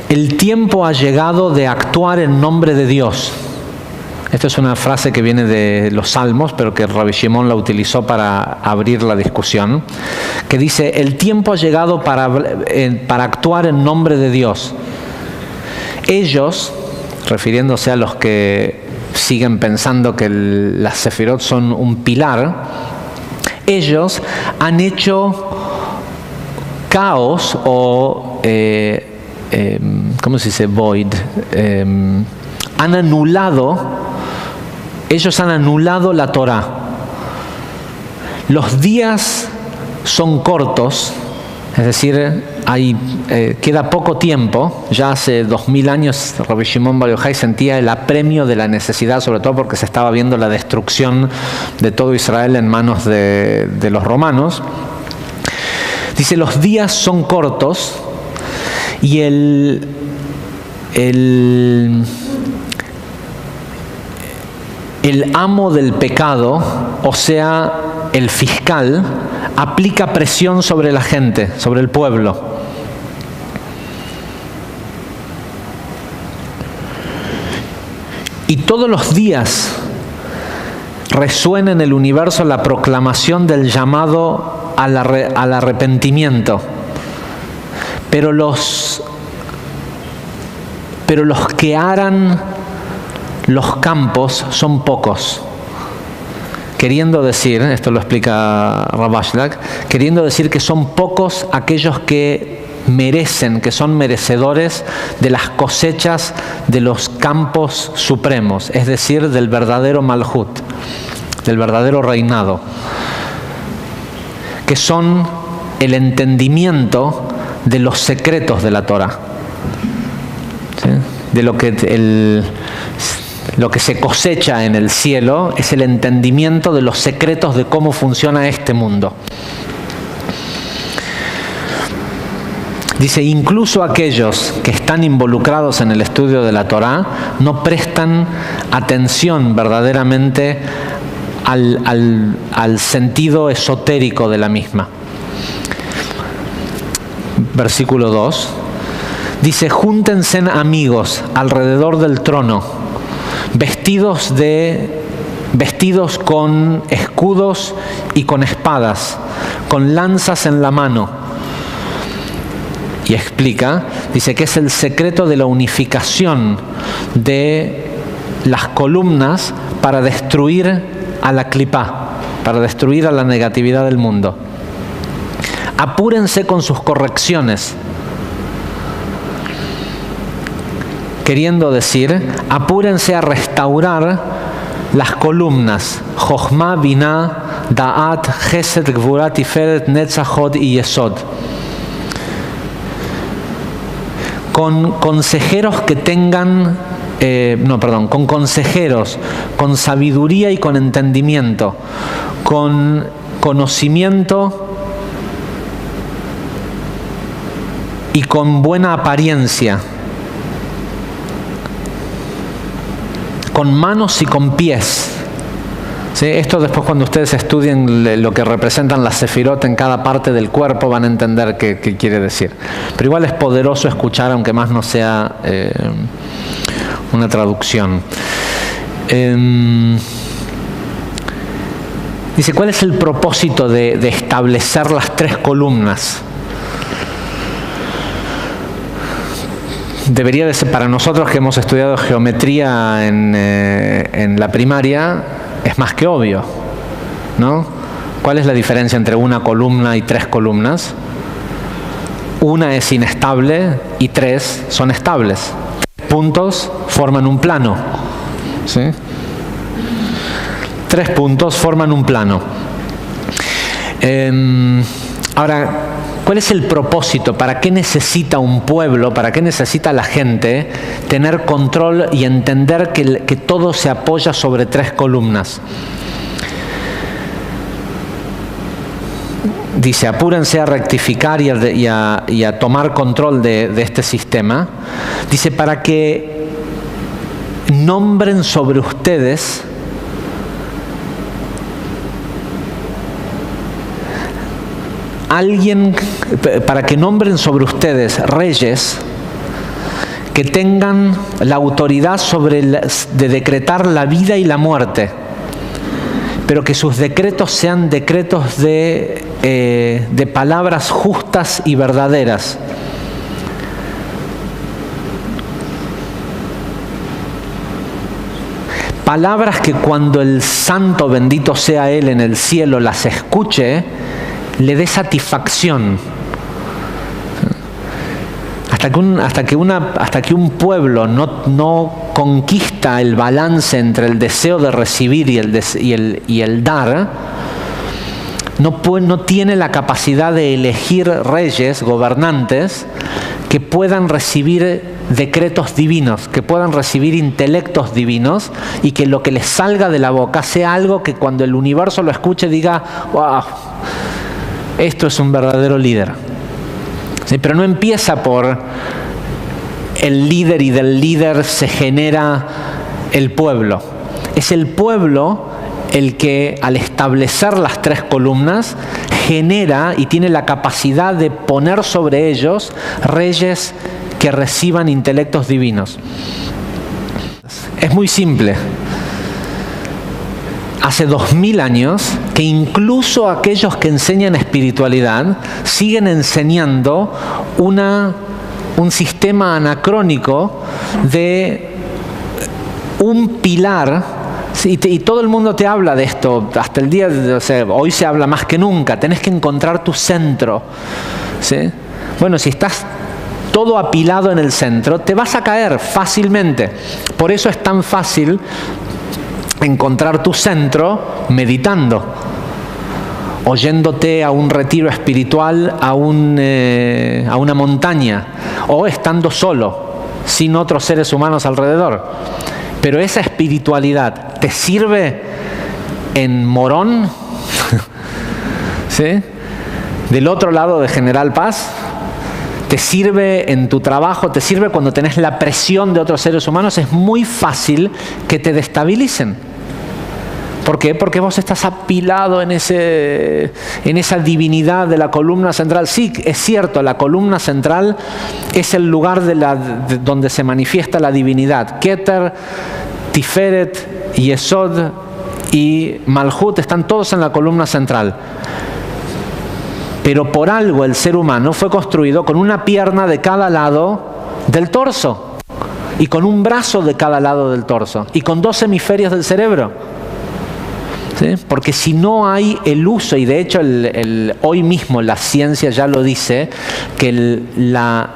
el tiempo ha llegado de actuar en nombre de Dios. Esta es una frase que viene de los Salmos, pero que Rabbi Shimon la utilizó para abrir la discusión, que dice, el tiempo ha llegado para actuar en nombre de Dios. Ellos, refiriéndose a los que siguen pensando que las Sefirot son un pilar, ellos han hecho caos o, ¿cómo se dice? Void. Ellos han anulado la Torá. Los días son cortos, es decir, queda poco tiempo. Ya hace 2000 años Rabbi Shimon Bar Yochai sentía el apremio de la necesidad, sobre todo porque se estaba viendo la destrucción de todo Israel en manos de los romanos. Dice, los días son cortos y el amo del pecado, o sea, el fiscal, aplica presión sobre la gente, sobre el pueblo. Y todos los días resuena en el universo la proclamación del llamado al arrepentimiento. Pero los que aran los campos son pocos. Queriendo decir, esto lo explica Rav Ashlag, queriendo decir que son pocos aquellos que merecen, que son merecedores de las cosechas de los campos supremos, es decir, del verdadero Malhut, del verdadero reinado, que son el entendimiento de los secretos de la Torah, ¿sí? De lo que se cosecha en el cielo es el entendimiento de los secretos de cómo funciona este mundo. Dice, incluso aquellos que están involucrados en el estudio de la Torá no prestan atención verdaderamente al sentido esotérico de la misma. Versículo 2. Dice, júntense amigos alrededor del trono, vestidos con escudos y con espadas, con lanzas en la mano. Y explica, dice que es el secreto de la unificación de las columnas para destruir a la clipá, para destruir a la negatividad del mundo. Apúrense con sus correcciones. Queriendo decir, apúrense a restaurar las columnas Jochma, Binah, Da'at, Chesed, Gvura, Tiferet, Netzach, Hod y Yesod. Con consejeros que tengan, con consejeros, con sabiduría y con entendimiento, con conocimiento y con buena apariencia, con manos y con pies. ¿Sí? Esto después, cuando ustedes estudien lo que representan las sefirot en cada parte del cuerpo, van a entender qué quiere decir. Pero igual es poderoso escuchar, aunque más no sea una traducción. Dice, ¿cuál es el propósito de establecer las 3 columnas? Debería de ser, para nosotros que hemos estudiado geometría en la primaria, es más que obvio, ¿no? ¿Cuál es la diferencia entre una columna y 3 columnas? Una es inestable y 3 son estables. 3 puntos forman un plano, ¿sí? 3 puntos forman un plano. Ahora, ¿cuál es el propósito? ¿Para qué necesita un pueblo, para qué necesita la gente tener control y entender que todo se apoya sobre 3 columnas? Dice, apúrense a rectificar y a tomar control de este sistema. Dice, para que nombren sobre ustedes para que nombren sobre ustedes reyes que tengan la autoridad de decretar la vida y la muerte, pero que sus decretos sean decretos de palabras justas y verdaderas. Palabras que cuando el santo, bendito sea Él, en el cielo las escuche, le dé satisfacción. Hasta que un pueblo no conquista el balance entre el deseo de recibir y el dar, no tiene la capacidad de elegir reyes, gobernantes, que puedan recibir decretos divinos, que puedan recibir intelectos divinos y que lo que les salga de la boca sea algo que cuando el universo lo escuche diga, wow, esto es un verdadero líder. ¿Sí? Pero no empieza por el líder y del líder se genera el pueblo. Es el pueblo el que, al establecer las 3 columnas, genera y tiene la capacidad de poner sobre ellos reyes que reciban intelectos divinos. Es muy simple. Hace 2000 años que incluso aquellos que enseñan espiritualidad siguen enseñando un sistema anacrónico de un pilar. Y todo el mundo te habla de esto, hasta el día de hoy se habla más que nunca. Tenés que encontrar tu centro, ¿sí? Bueno, si estás todo apilado en el centro, te vas a caer fácilmente. Por eso es tan fácil encontrar tu centro meditando, oyéndote a un retiro espiritual, a una montaña, o estando solo, sin otros seres humanos alrededor. Pero esa espiritualidad te sirve en Morón, ¿sí? Del otro lado de General Paz, te sirve en tu trabajo, te sirve cuando tenés la presión de otros seres humanos. Es muy fácil que te destabilicen. ¿Por qué? Porque vos estás apilado en esa divinidad de la columna central. Sí, es cierto, la columna central es el lugar donde se manifiesta la divinidad. Keter, Tiferet, Yesod y Malhut están todos en la columna central. Pero por algo el ser humano fue construido con una pierna de cada lado del torso y con un brazo de cada lado del torso y con 2 hemisferios del cerebro. ¿Sí? Porque si no hay el uso, y de hecho hoy mismo la ciencia ya lo dice, que la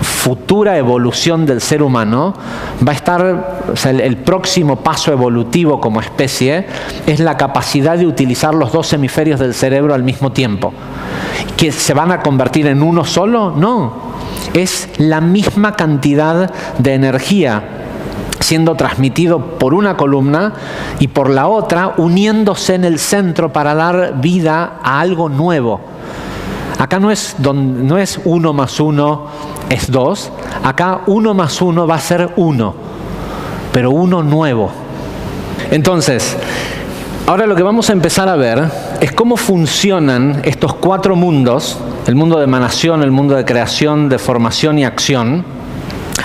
futura evolución del ser humano va a estar, o sea, el próximo paso evolutivo como especie es la capacidad de utilizar los dos hemisferios del cerebro al mismo tiempo. ¿Que se van a convertir en uno solo? No, es la misma cantidad de energía siendo transmitido por una columna y por la otra uniéndose en el centro para dar vida a algo nuevo. Acá no es 1 más 1 es 2, acá 1 más 1 va a ser 1, pero uno nuevo. Entonces, ahora lo que vamos a empezar a ver es cómo funcionan estos 4 mundos, el mundo de emanación, el mundo de creación, de formación y acción,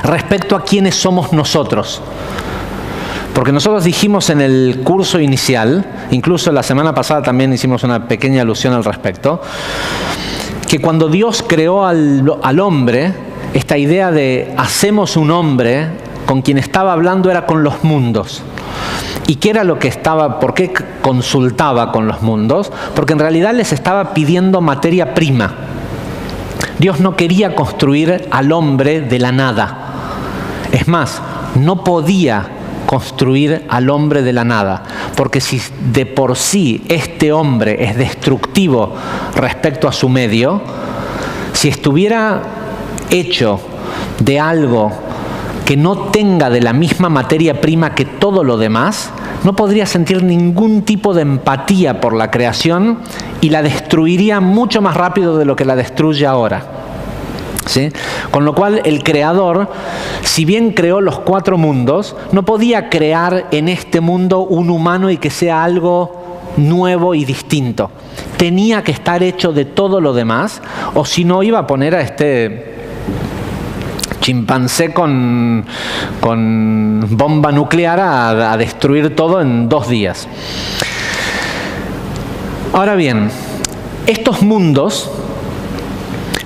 respecto a quiénes somos nosotros. Porque nosotros dijimos en el curso inicial, incluso la semana pasada también hicimos una pequeña alusión al respecto, que cuando Dios creó al hombre, esta idea de hacemos un hombre, con quien estaba hablando era con los mundos. ¿Y qué era lo que por qué consultaba con los mundos? Porque en realidad les estaba pidiendo materia prima. Dios no quería construir al hombre de la nada. Es más, no podía construir al hombre de la nada, porque si de por sí este hombre es destructivo respecto a su medio, si estuviera hecho de algo que no tenga de la misma materia prima que todo lo demás, no podría sentir ningún tipo de empatía por la creación y la destruiría mucho más rápido de lo que la destruye ahora. ¿Sí? Con lo cual el creador, si bien creó los 4 mundos, no podía crear en este mundo un humano y que sea algo nuevo y distinto. Tenía que estar hecho de todo lo demás, o si no iba a poner a este chimpancé con bomba nuclear a destruir todo en 2 días. Ahora bien, estos mundos,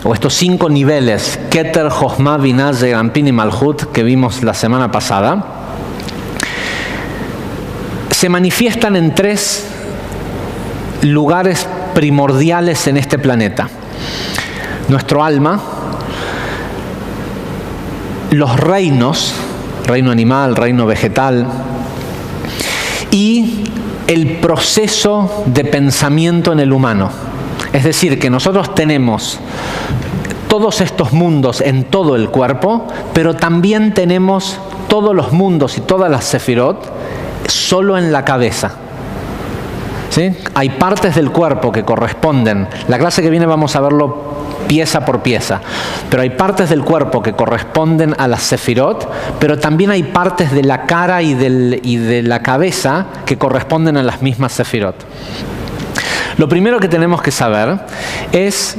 o estos 5 niveles, Keter, Jochma, Binah, Zeir Anpin y Malhut, que vimos la semana pasada, se manifiestan en 3 lugares primordiales en este planeta. Nuestro alma, los reinos, reino animal, reino vegetal, y el proceso de pensamiento en el humano. Es decir, que nosotros tenemos todos estos mundos en todo el cuerpo, pero también tenemos todos los mundos y todas las sefirot solo en la cabeza. ¿Sí? Hay partes del cuerpo que corresponden. La clase que viene vamos a verlo pieza por pieza. Pero hay partes del cuerpo que corresponden a las sefirot, pero también hay partes de la cara y de la cabeza que corresponden a las mismas sefirot. Lo primero que tenemos que saber es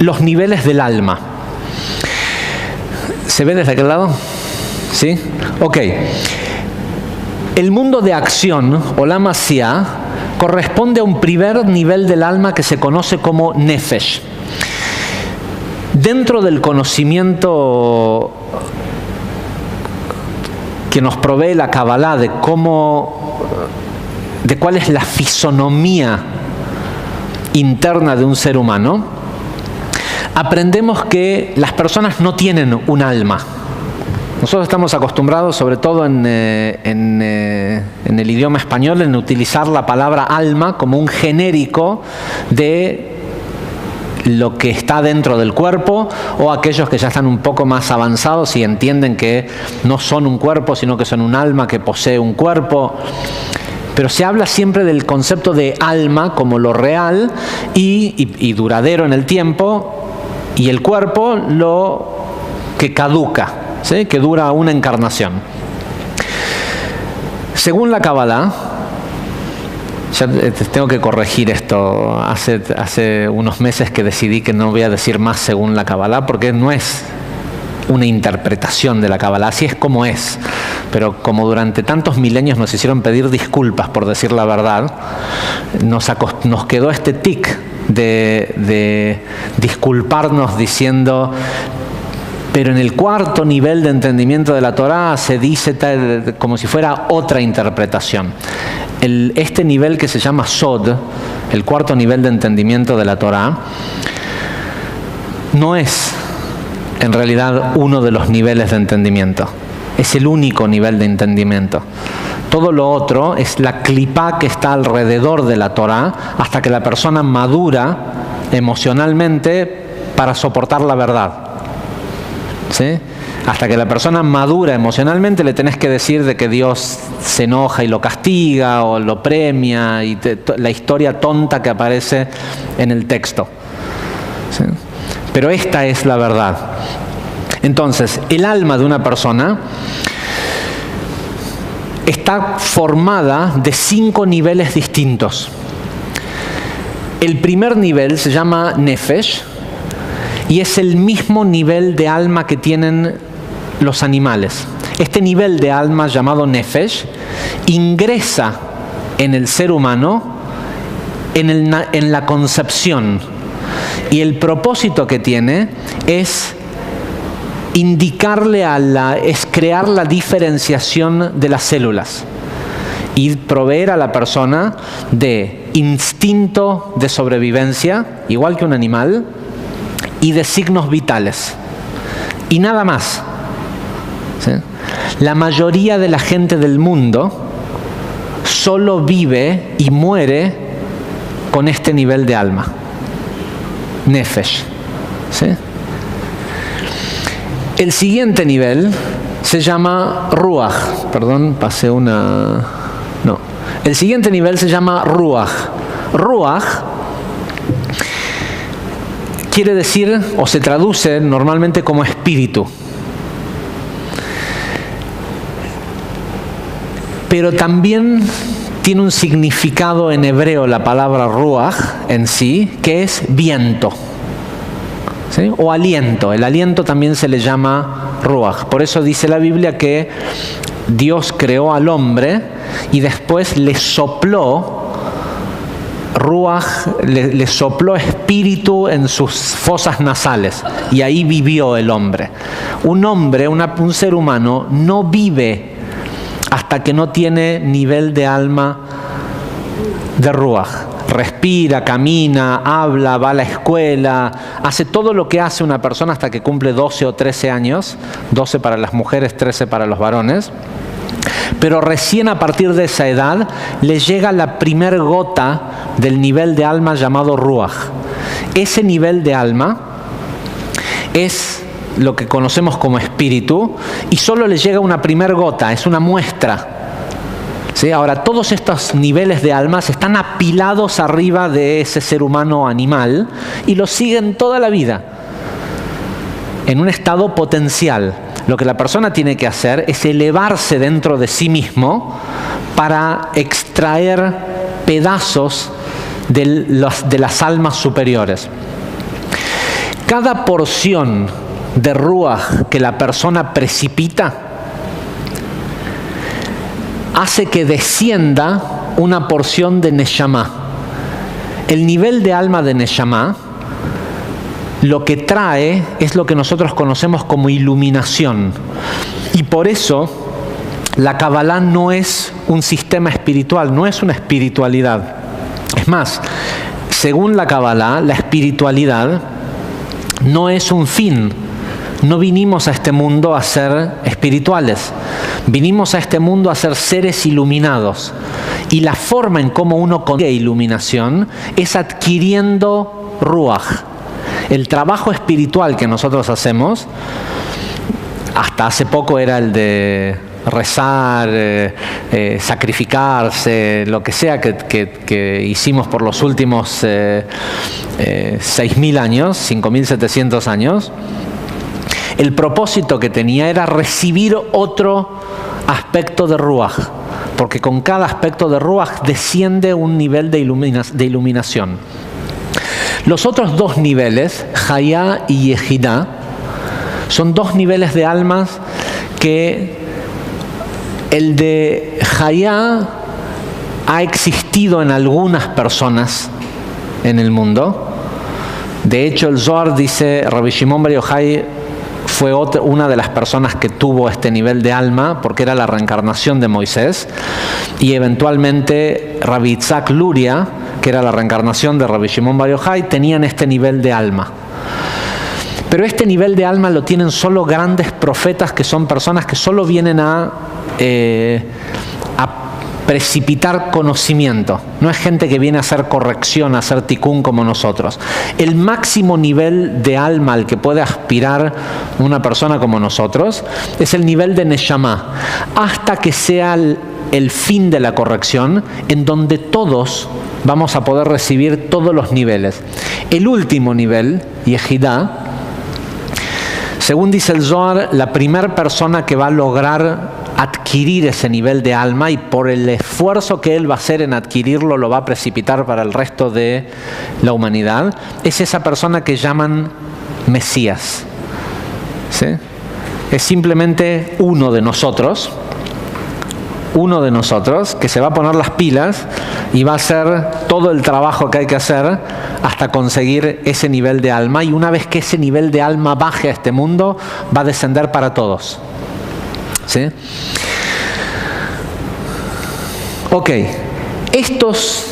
los niveles del alma. ¿Se ve desde aquel lado? ¿Sí? Ok. El mundo de acción, Olam Asiyah, corresponde a un primer nivel del alma que se conoce como Nefesh. Dentro del conocimiento que nos provee la Kabbalah de cuál es la fisonomía interna de un ser humano, aprendemos que las personas no tienen un alma. Nosotros estamos acostumbrados, sobre todo en el idioma español, en utilizar la palabra alma como un genérico de lo que está dentro del cuerpo, o aquellos que ya están un poco más avanzados y entienden que no son un cuerpo, sino que son un alma que posee un cuerpo. Pero se habla siempre del concepto de alma como lo real y duradero en el tiempo, y el cuerpo lo que caduca, ¿sí? Que dura una encarnación. Según la Kabbalah, ya tengo que corregir esto, hace unos meses que decidí que no voy a decir más según la Kabbalah, porque no es una interpretación de la Kabbalah, así es como es. Pero como durante tantos milenios nos hicieron pedir disculpas por decir la verdad, nos quedó este tic de disculparnos diciendo, pero en el 4º nivel de entendimiento de la Torá se dice como si fuera otra interpretación. Este nivel que se llama Sod, el 4º nivel de entendimiento de la Torá, no es en realidad uno de los niveles de entendimiento. Es el único nivel de entendimiento. Todo lo otro es la clipá que está alrededor de la Torá hasta que la persona madura emocionalmente para soportar la verdad. ¿Sí? Hasta que la persona madura emocionalmente le tenés que decir de que Dios se enoja y lo castiga o lo premia y la historia tonta que aparece en el texto. ¿Sí? Pero esta es la verdad. Entonces, el alma de una persona está formada de 5 niveles distintos. El primer nivel se llama Nefesh y es el mismo nivel de alma que tienen los animales. Este nivel de alma llamado Nefesh ingresa en el ser humano en la concepción, y el propósito que tiene es es crear la diferenciación de las células y proveer a la persona de instinto de sobrevivencia, igual que un animal, y de signos vitales. Y nada más. ¿Sí? La mayoría de la gente del mundo solo vive y muere con este nivel de alma. Nefesh. ¿Sí? El siguiente nivel se llama Ruach. Perdón, pasé una... No. El siguiente nivel se llama Ruach. Ruach quiere decir, o se traduce normalmente como espíritu. Pero también tiene un significado en hebreo la palabra Ruach en sí, que es viento. ¿Sí? O aliento. El aliento también se le llama Ruach. Por eso dice la Biblia que Dios creó al hombre y después le sopló Ruach, le sopló espíritu en sus fosas nasales y ahí vivió el hombre. Un hombre, un ser humano, no vive hasta que no tiene nivel de alma de Ruach. Respira, camina, habla, va a la escuela, hace todo lo que hace una persona hasta que cumple 12 o 13 años, 12 para las mujeres, 13 para los varones. Pero recién a partir de esa edad le llega la primer gota del nivel de alma llamado Ruach. Ese nivel de alma es lo que conocemos como espíritu y solo le llega una primer gota, es una muestra. ¿Sí? Ahora, todos estos niveles de almas están apilados arriba de ese ser humano animal y lo siguen toda la vida en un estado potencial. Lo que la persona tiene que hacer es elevarse dentro de sí mismo para extraer pedazos de las almas superiores. Cada porción de Ruach que la persona precipita hace que descienda una porción de Neshama. El nivel de alma de Neshama lo que trae es lo que nosotros conocemos como iluminación. Y por eso la Kabbalah no es un sistema espiritual, no es una espiritualidad. Es más, según la Kabbalah, la espiritualidad no es un fin. No vinimos a este mundo a ser espirituales. Vinimos a este mundo a ser seres iluminados. Y la forma en cómo uno consigue iluminación es adquiriendo Ruach. El trabajo espiritual que nosotros hacemos, hasta hace poco era el de rezar, sacrificarse, lo que sea que hicimos por los últimos 6.000 años, 5.700 años. El propósito que tenía era recibir otro aspecto de Ruach, porque con cada aspecto de Ruach desciende un nivel de iluminación. Los otros dos niveles, Hayá y Yehidá, son dos niveles de almas que el de Hayá ha existido en algunas personas en el mundo. De hecho, el Zohar dice, Rabbi Shimon Bar Yochai fue una de las personas que tuvo este nivel de alma porque era la reencarnación de Moisés, y eventualmente Rabbi Itzhak Luria, que era la reencarnación de Rabbi Shimon Bar Yochai, tenían este nivel de alma. Pero este nivel de alma lo tienen solo grandes profetas, que son personas que solo vienen a precipitar conocimiento. No es gente que viene a hacer corrección, a hacer tikkun como nosotros. El máximo nivel de alma al que puede aspirar una persona como nosotros es el nivel de neshama, hasta que sea el fin de la corrección, en donde todos vamos a poder recibir todos los niveles. El último nivel, Yehidá, según dice el Zohar, la primera persona que va a lograr adquirir ese nivel de alma, y por el esfuerzo que él va a hacer en adquirirlo, lo va a precipitar para el resto de la humanidad, es esa persona que llaman Mesías. ¿Sí? Es simplemente uno de nosotros que se va a poner las pilas y va a hacer todo el trabajo que hay que hacer hasta conseguir ese nivel de alma, y una vez que ese nivel de alma baje a este mundo, va a descender para todos. ¿Sí? Ok, estos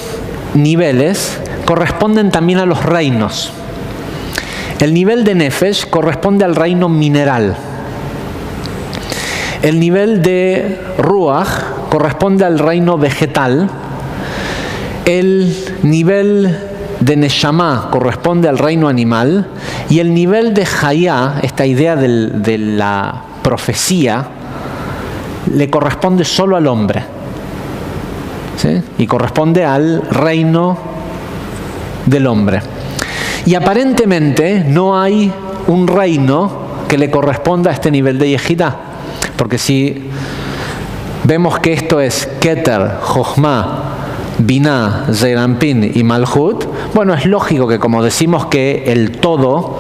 niveles corresponden también a los reinos. El nivel de Nefesh corresponde al reino mineral. El nivel de Ruach corresponde al reino vegetal. El nivel de Neshama corresponde al reino animal. Y el nivel de Hayá, esta idea de la profecía, le corresponde solo al hombre. ¿Sí? Y corresponde al reino del hombre. Y aparentemente no hay un reino que le corresponda a este nivel de Yehidá. Porque si vemos que esto es Keter, Jochma, Binah, Zeir Anpin y Malhut, bueno, es lógico que como decimos que el todo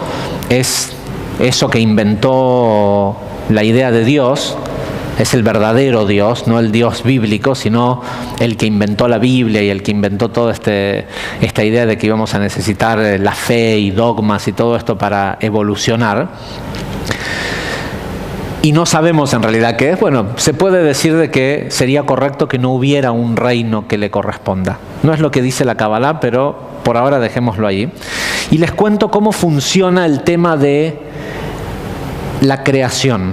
es eso que inventó la idea de Dios, es el verdadero Dios, no el Dios bíblico, sino el que inventó la Biblia y el que inventó toda esta idea de que íbamos a necesitar la fe y dogmas y todo esto para evolucionar. Y no sabemos en realidad qué es. Bueno, se puede decir de que sería correcto que no hubiera un reino que le corresponda. No es lo que dice la Kabbalah, pero por ahora dejémoslo ahí. Y les cuento cómo funciona el tema de la creación.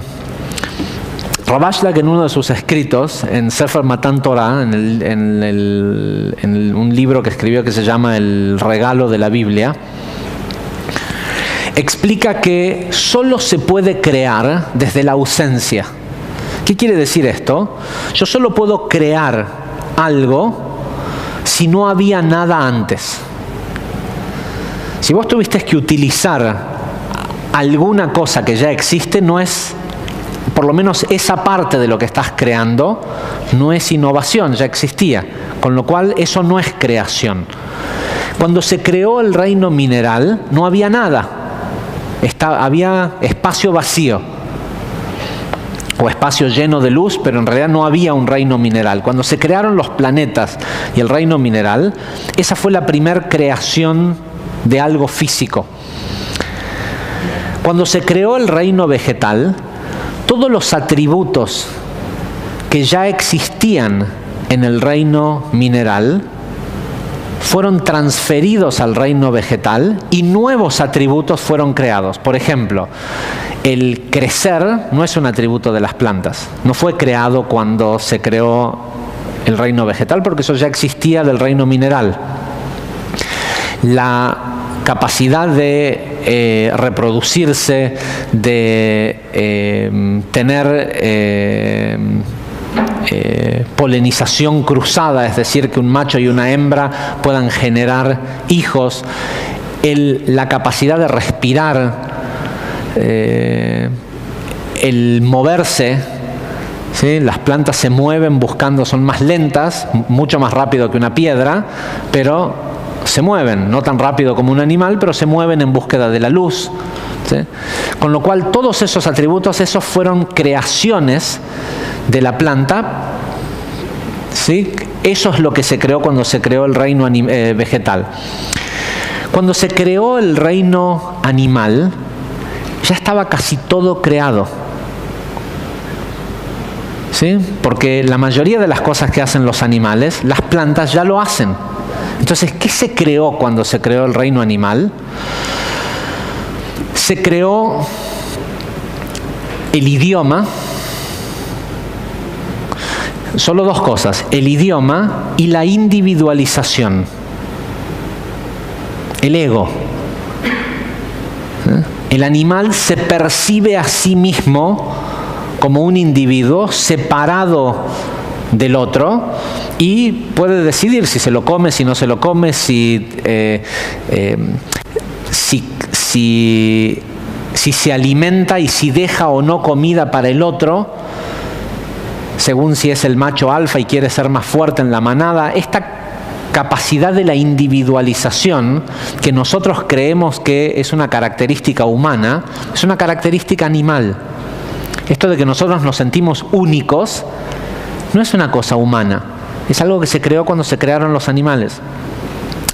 Rav Ashlag, en uno de sus escritos, en Sefer Matan Torah, en un libro que escribió que se llama El regalo de la Biblia, explica que solo se puede crear desde la ausencia. ¿Qué quiere decir esto? Yo solo puedo crear algo si no había nada antes. Si vos tuviste que utilizar alguna cosa que ya existe, no es, por lo menos esa parte de lo que estás creando, no es innovación, ya existía. Con lo cual eso no es creación. Cuando se creó el reino mineral, no había nada. Había espacio vacío o espacio lleno de luz, pero en realidad no había un reino mineral. Cuando se crearon los planetas y el reino mineral, esa fue la primera creación de algo físico. Cuando se creó el reino vegetal, todos los atributos que ya existían en el reino mineral fueron transferidos al reino vegetal y nuevos atributos fueron creados. Por ejemplo, el crecer no es un atributo de las plantas. No fue creado cuando se creó el reino vegetal, porque eso ya existía del reino mineral. La capacidad de reproducirse, de tener polinización cruzada, es decir, que un macho y una hembra puedan generar hijos, la capacidad de respirar, el moverse, ¿sí? Las plantas se mueven buscando, son más lentas, mucho más rápido que una piedra, pero se mueven, no tan rápido como un animal, pero se mueven en búsqueda de la luz, ¿sí? Con lo cual todos esos atributos, esos fueron creaciones de la planta, ¿sí? Eso es lo que se creó cuando se creó el reino vegetal. Cuando se creó el reino animal, ya estaba casi todo creado, ¿sí? Porque la mayoría de las cosas que hacen los animales, las plantas ya lo hacen. Entonces, ¿qué se creó cuando se creó el reino animal? se creó el idioma. Solo dos cosas: el idioma y la individualización. El ego. El animal se percibe a sí mismo como un individuo separado del otro y puede decidir si se lo come, si no se lo come, si se alimenta y si deja o no comida para el otro, según si es el macho alfa y quiere ser más fuerte en la manada. Esta capacidad de la individualización, que nosotros creemos que es una característica humana, es una característica animal. Esto de que nosotros nos sentimos únicos no es una cosa humana, es algo que se creó cuando se crearon los animales.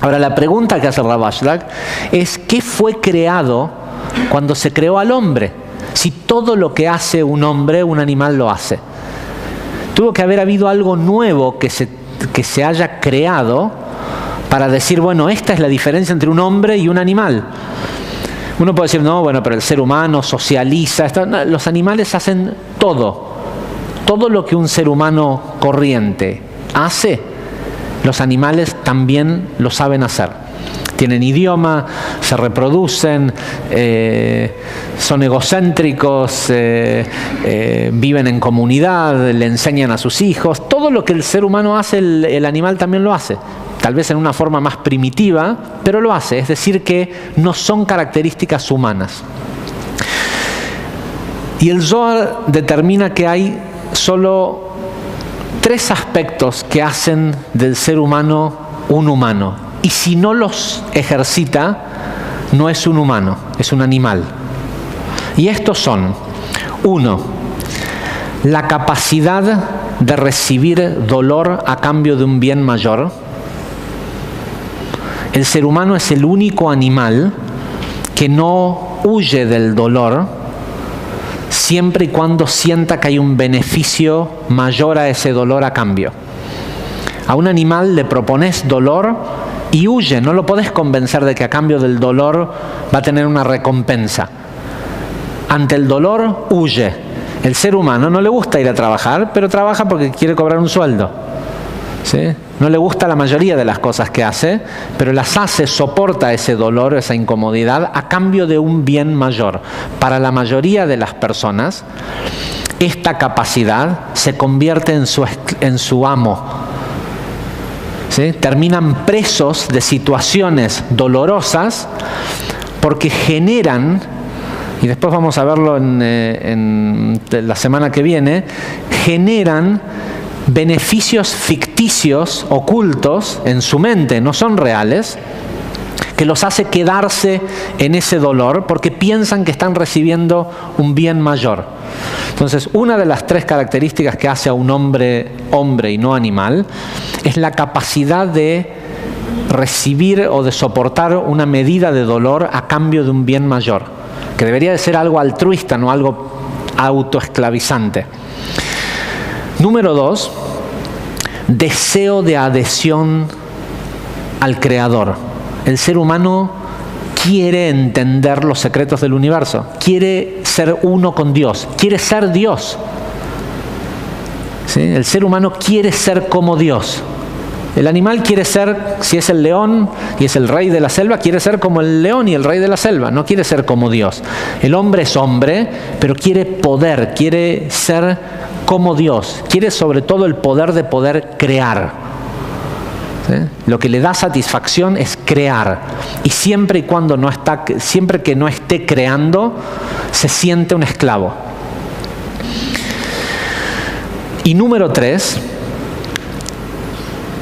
Ahora, la pregunta que hace Rav Ashlag es: ¿qué fue creado cuando se creó al hombre? Si todo lo que hace un hombre, un animal lo hace. Tuvo que haber habido algo nuevo que se haya creado para decir, bueno, esta es la diferencia entre un hombre y un animal. Uno puede decir, no, bueno, pero el ser humano socializa. No, los animales hacen todo. Todo lo que un ser humano corriente hace, los animales también lo saben hacer. Tienen idioma, se reproducen, son egocéntricos, viven en comunidad, le enseñan a sus hijos. Todo lo que el ser humano hace, el animal también lo hace. Tal vez en una forma más primitiva, pero lo hace. Es decir, que no son características humanas. Y el Zohar determina que hay solo 3 aspectos que hacen del ser humano un humano. Y si no los ejercita, no es un humano, es un animal. Y estos son: 1, la capacidad de recibir dolor a cambio de un bien mayor. El ser humano es el único animal que no huye del dolor siempre y cuando sienta que hay un beneficio mayor a ese dolor a cambio. A un animal le propones dolor y huye, no lo podés convencer de que a cambio del dolor va a tener una recompensa. Ante el dolor, huye. El ser humano no le gusta ir a trabajar, pero trabaja porque quiere cobrar un sueldo. ¿Sí? No le gusta la mayoría de las cosas que hace, pero las hace, soporta ese dolor, esa incomodidad, a cambio de un bien mayor. Para la mayoría de las personas, esta capacidad se convierte en su amo. ¿Sí? Terminan presos de situaciones dolorosas porque generan, y después vamos a verlo en la semana que viene, generan beneficios ficticios, ocultos en su mente, no son reales, que los hace quedarse en ese dolor porque piensan que están recibiendo un bien mayor. Entonces, una de las 3 características que hace a un hombre y no animal es la capacidad de recibir o de soportar una medida de dolor a cambio de un bien mayor, que debería de ser algo altruista, no algo autoesclavizante. Número 2, deseo de adhesión al Creador. El ser humano quiere entender los secretos del universo, quiere ser uno con Dios, quiere ser Dios. ¿Sí? El ser humano quiere ser como Dios. El animal quiere ser, si es el león y es el rey de la selva, quiere ser como el león y el rey de la selva, no quiere ser como Dios. El hombre es hombre, pero quiere poder, quiere ser como Dios, quiere sobre todo el poder de poder crear. ¿Sí? Lo que le da satisfacción es crear, y siempre que no esté creando, se siente un esclavo. Y número 3,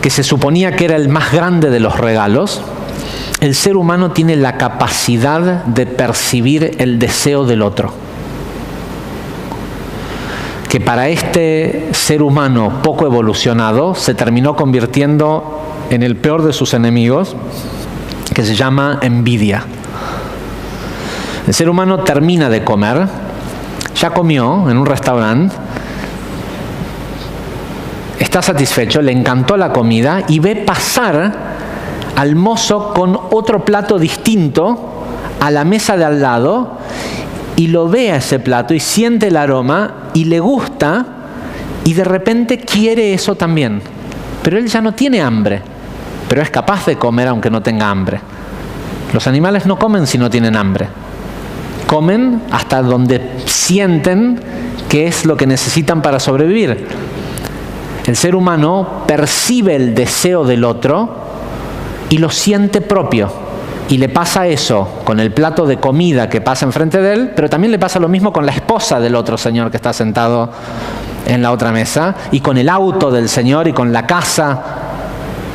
que se suponía que era el más grande de los regalos, el ser humano tiene la capacidad de percibir el deseo del otro. Que para este ser humano poco evolucionado se terminó convirtiendo en el peor de sus enemigos, que se llama envidia. El ser humano termina de comer, ya comió en un restaurante, está satisfecho, le encantó la comida y ve pasar al mozo con otro plato distinto a la mesa de al lado y lo ve a ese plato y siente el aroma y le gusta y de repente quiere eso también. Pero él ya no tiene hambre, pero es capaz de comer aunque no tenga hambre. Los animales no comen si no tienen hambre. Comen hasta donde sienten que es lo que necesitan para sobrevivir. El ser humano percibe el deseo del otro y lo siente propio. Y le pasa eso con el plato de comida que pasa enfrente de él, pero también le pasa lo mismo con la esposa del otro señor que está sentado en la otra mesa, y con el auto del señor y con la casa.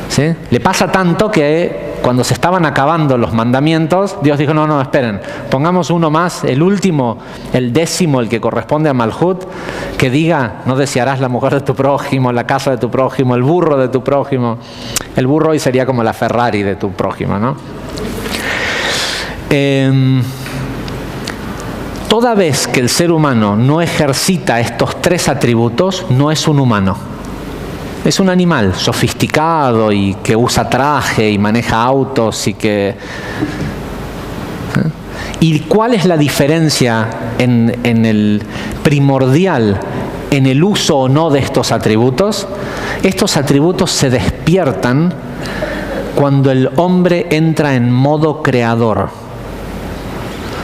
¿Sí? Le pasa tanto que cuando se estaban acabando los mandamientos, Dios dijo, no, esperen, pongamos uno más, el último, el 10º, el que corresponde a Malhut, que diga, no desearás la mujer de tu prójimo, la casa de tu prójimo, el burro de tu prójimo. El burro hoy sería como la Ferrari de tu prójimo, ¿no? Toda vez que el ser humano no ejercita estos 3 atributos, no es un humano. Es un animal sofisticado y que usa traje y maneja autos y que... ¿Y cuál es la diferencia en el primordial, en el uso o no de estos atributos? Estos atributos se despiertan cuando el hombre entra en modo creador.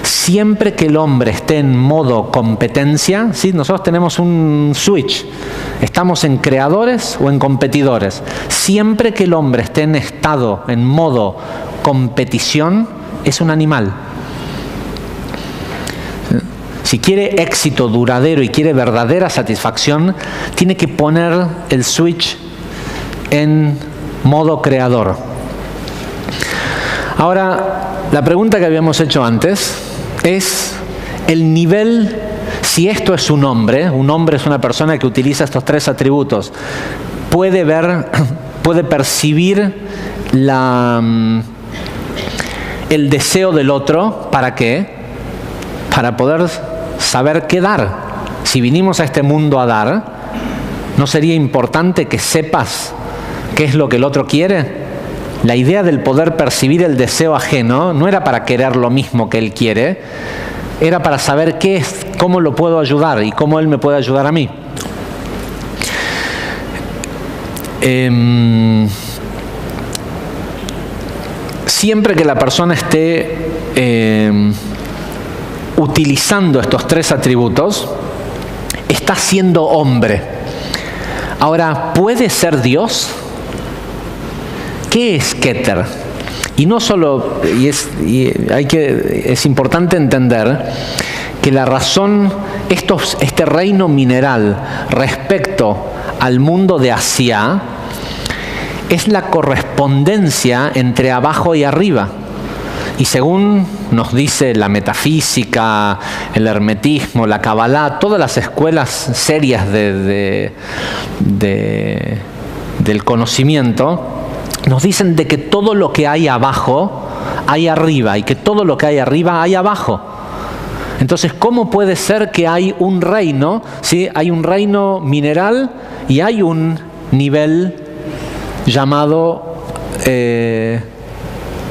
Siempre que el hombre esté en modo competencia, ¿sí? Nosotros tenemos un switch. ¿Estamos en creadores o en competidores? Siempre que el hombre esté en estado, en modo competición, es un animal. Si quiere éxito duradero y quiere verdadera satisfacción, tiene que poner el switch en modo creador. Ahora, la pregunta que habíamos hecho antes es el nivel, si esto es un hombre es una persona que utiliza estos 3 atributos, puede ver, puede percibir el deseo del otro, ¿para qué? Para poder saber qué dar. Si vinimos a este mundo a dar, ¿no sería importante que sepas qué es lo que el otro quiere? La idea del poder percibir el deseo ajeno no era para querer lo mismo que él quiere, era para saber qué es, cómo lo puedo ayudar y cómo él me puede ayudar a mí. Siempre que la persona esté utilizando estos 3 atributos, está siendo hombre. Ahora, ¿puede ser Dios? ¿Qué es Keter? Y no solo, es importante entender que la razón, este reino mineral respecto al mundo de Asia, es la correspondencia entre abajo y arriba. Y según nos dice la metafísica, el hermetismo, la Kabbalah, todas las escuelas serias del conocimiento, nos dicen de que todo lo que hay abajo hay arriba y que todo lo que hay arriba hay abajo. Entonces, ¿cómo puede ser que hay un reino? ¿Sí? Hay un reino mineral y hay un nivel llamado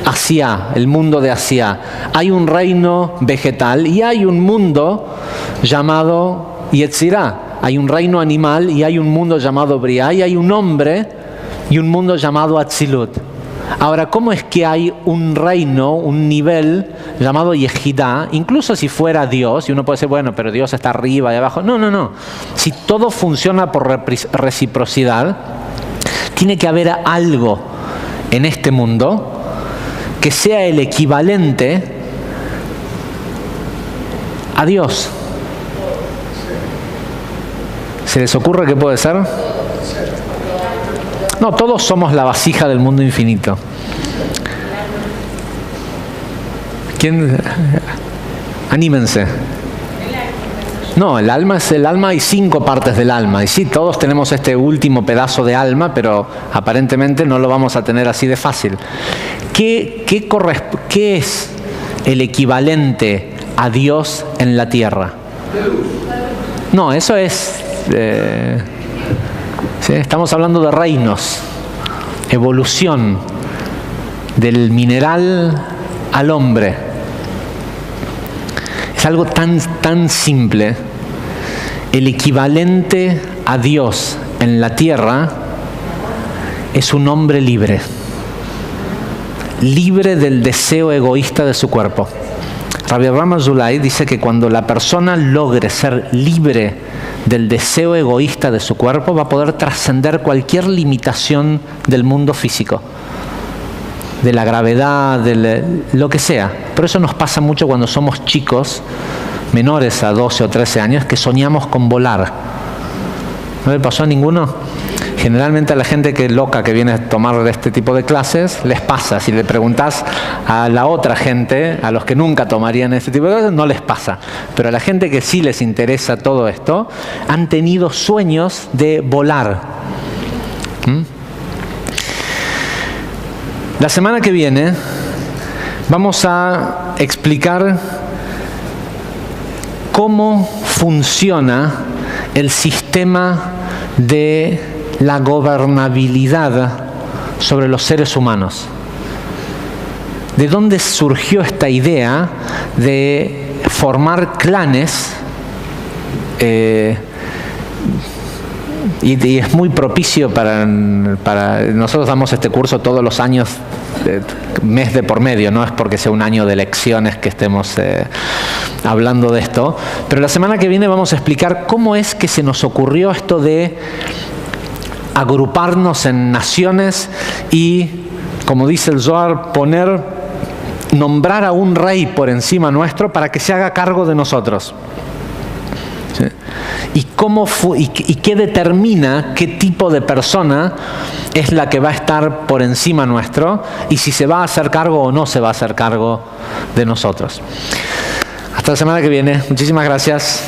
Asia, el mundo de Asia. Hay un reino vegetal y hay un mundo llamado Yetzirah. Hay un reino animal y hay un mundo llamado Briah y hay un hombre y un mundo llamado Atzilut. Ahora, ¿cómo es que hay un reino, un nivel llamado Yehidah? Incluso si fuera Dios, y uno puede decir, bueno, pero Dios está arriba y abajo. No. Si todo funciona por reciprocidad, tiene que haber algo en este mundo que sea el equivalente a Dios. ¿Se les ocurre qué puede ser? No, todos somos la vasija del mundo infinito. ¿Quién? Anímense. No, el alma es el alma, hay 5 partes del alma. Y sí, todos tenemos este último pedazo de alma, pero aparentemente no lo vamos a tener así de fácil. ¿Qué es el equivalente a Dios en la tierra? No, eso es... ¿sí? Estamos hablando de reinos, evolución del mineral al hombre. Es algo tan simple. El equivalente a Dios en la tierra es un hombre libre. Libre del deseo egoísta de su cuerpo. Rabbi Avraham Azulay dice que cuando la persona logre ser libre del deseo egoísta de su cuerpo, va a poder trascender cualquier limitación del mundo físico, de la gravedad, de lo que sea. Por eso nos pasa mucho cuando somos chicos, menores a 12 o 13 años, que soñamos con volar. ¿No le pasó a ninguno? Generalmente a la gente que loca que viene a tomar este tipo de clases, les pasa. Si le preguntás a la otra gente, a los que nunca tomarían este tipo de clases, no les pasa. Pero a la gente que sí les interesa todo esto, han tenido sueños de volar. La semana que viene vamos a explicar cómo funciona el sistema de la gobernabilidad sobre los seres humanos. ¿De dónde surgió esta idea de formar clanes? Y es muy propicio para nosotros damos este curso todos los años, mes de por medio, no es porque sea un año de elecciones que estemos hablando de esto, pero la semana que viene vamos a explicar cómo es que se nos ocurrió esto de agruparnos en naciones y, como dice el Zohar, nombrar a un rey por encima nuestro para que se haga cargo de nosotros. ¿Sí? ¿Y qué determina qué tipo de persona es la que va a estar por encima nuestro y si se va a hacer cargo o no se va a hacer cargo de nosotros? Hasta la semana que viene. Muchísimas gracias.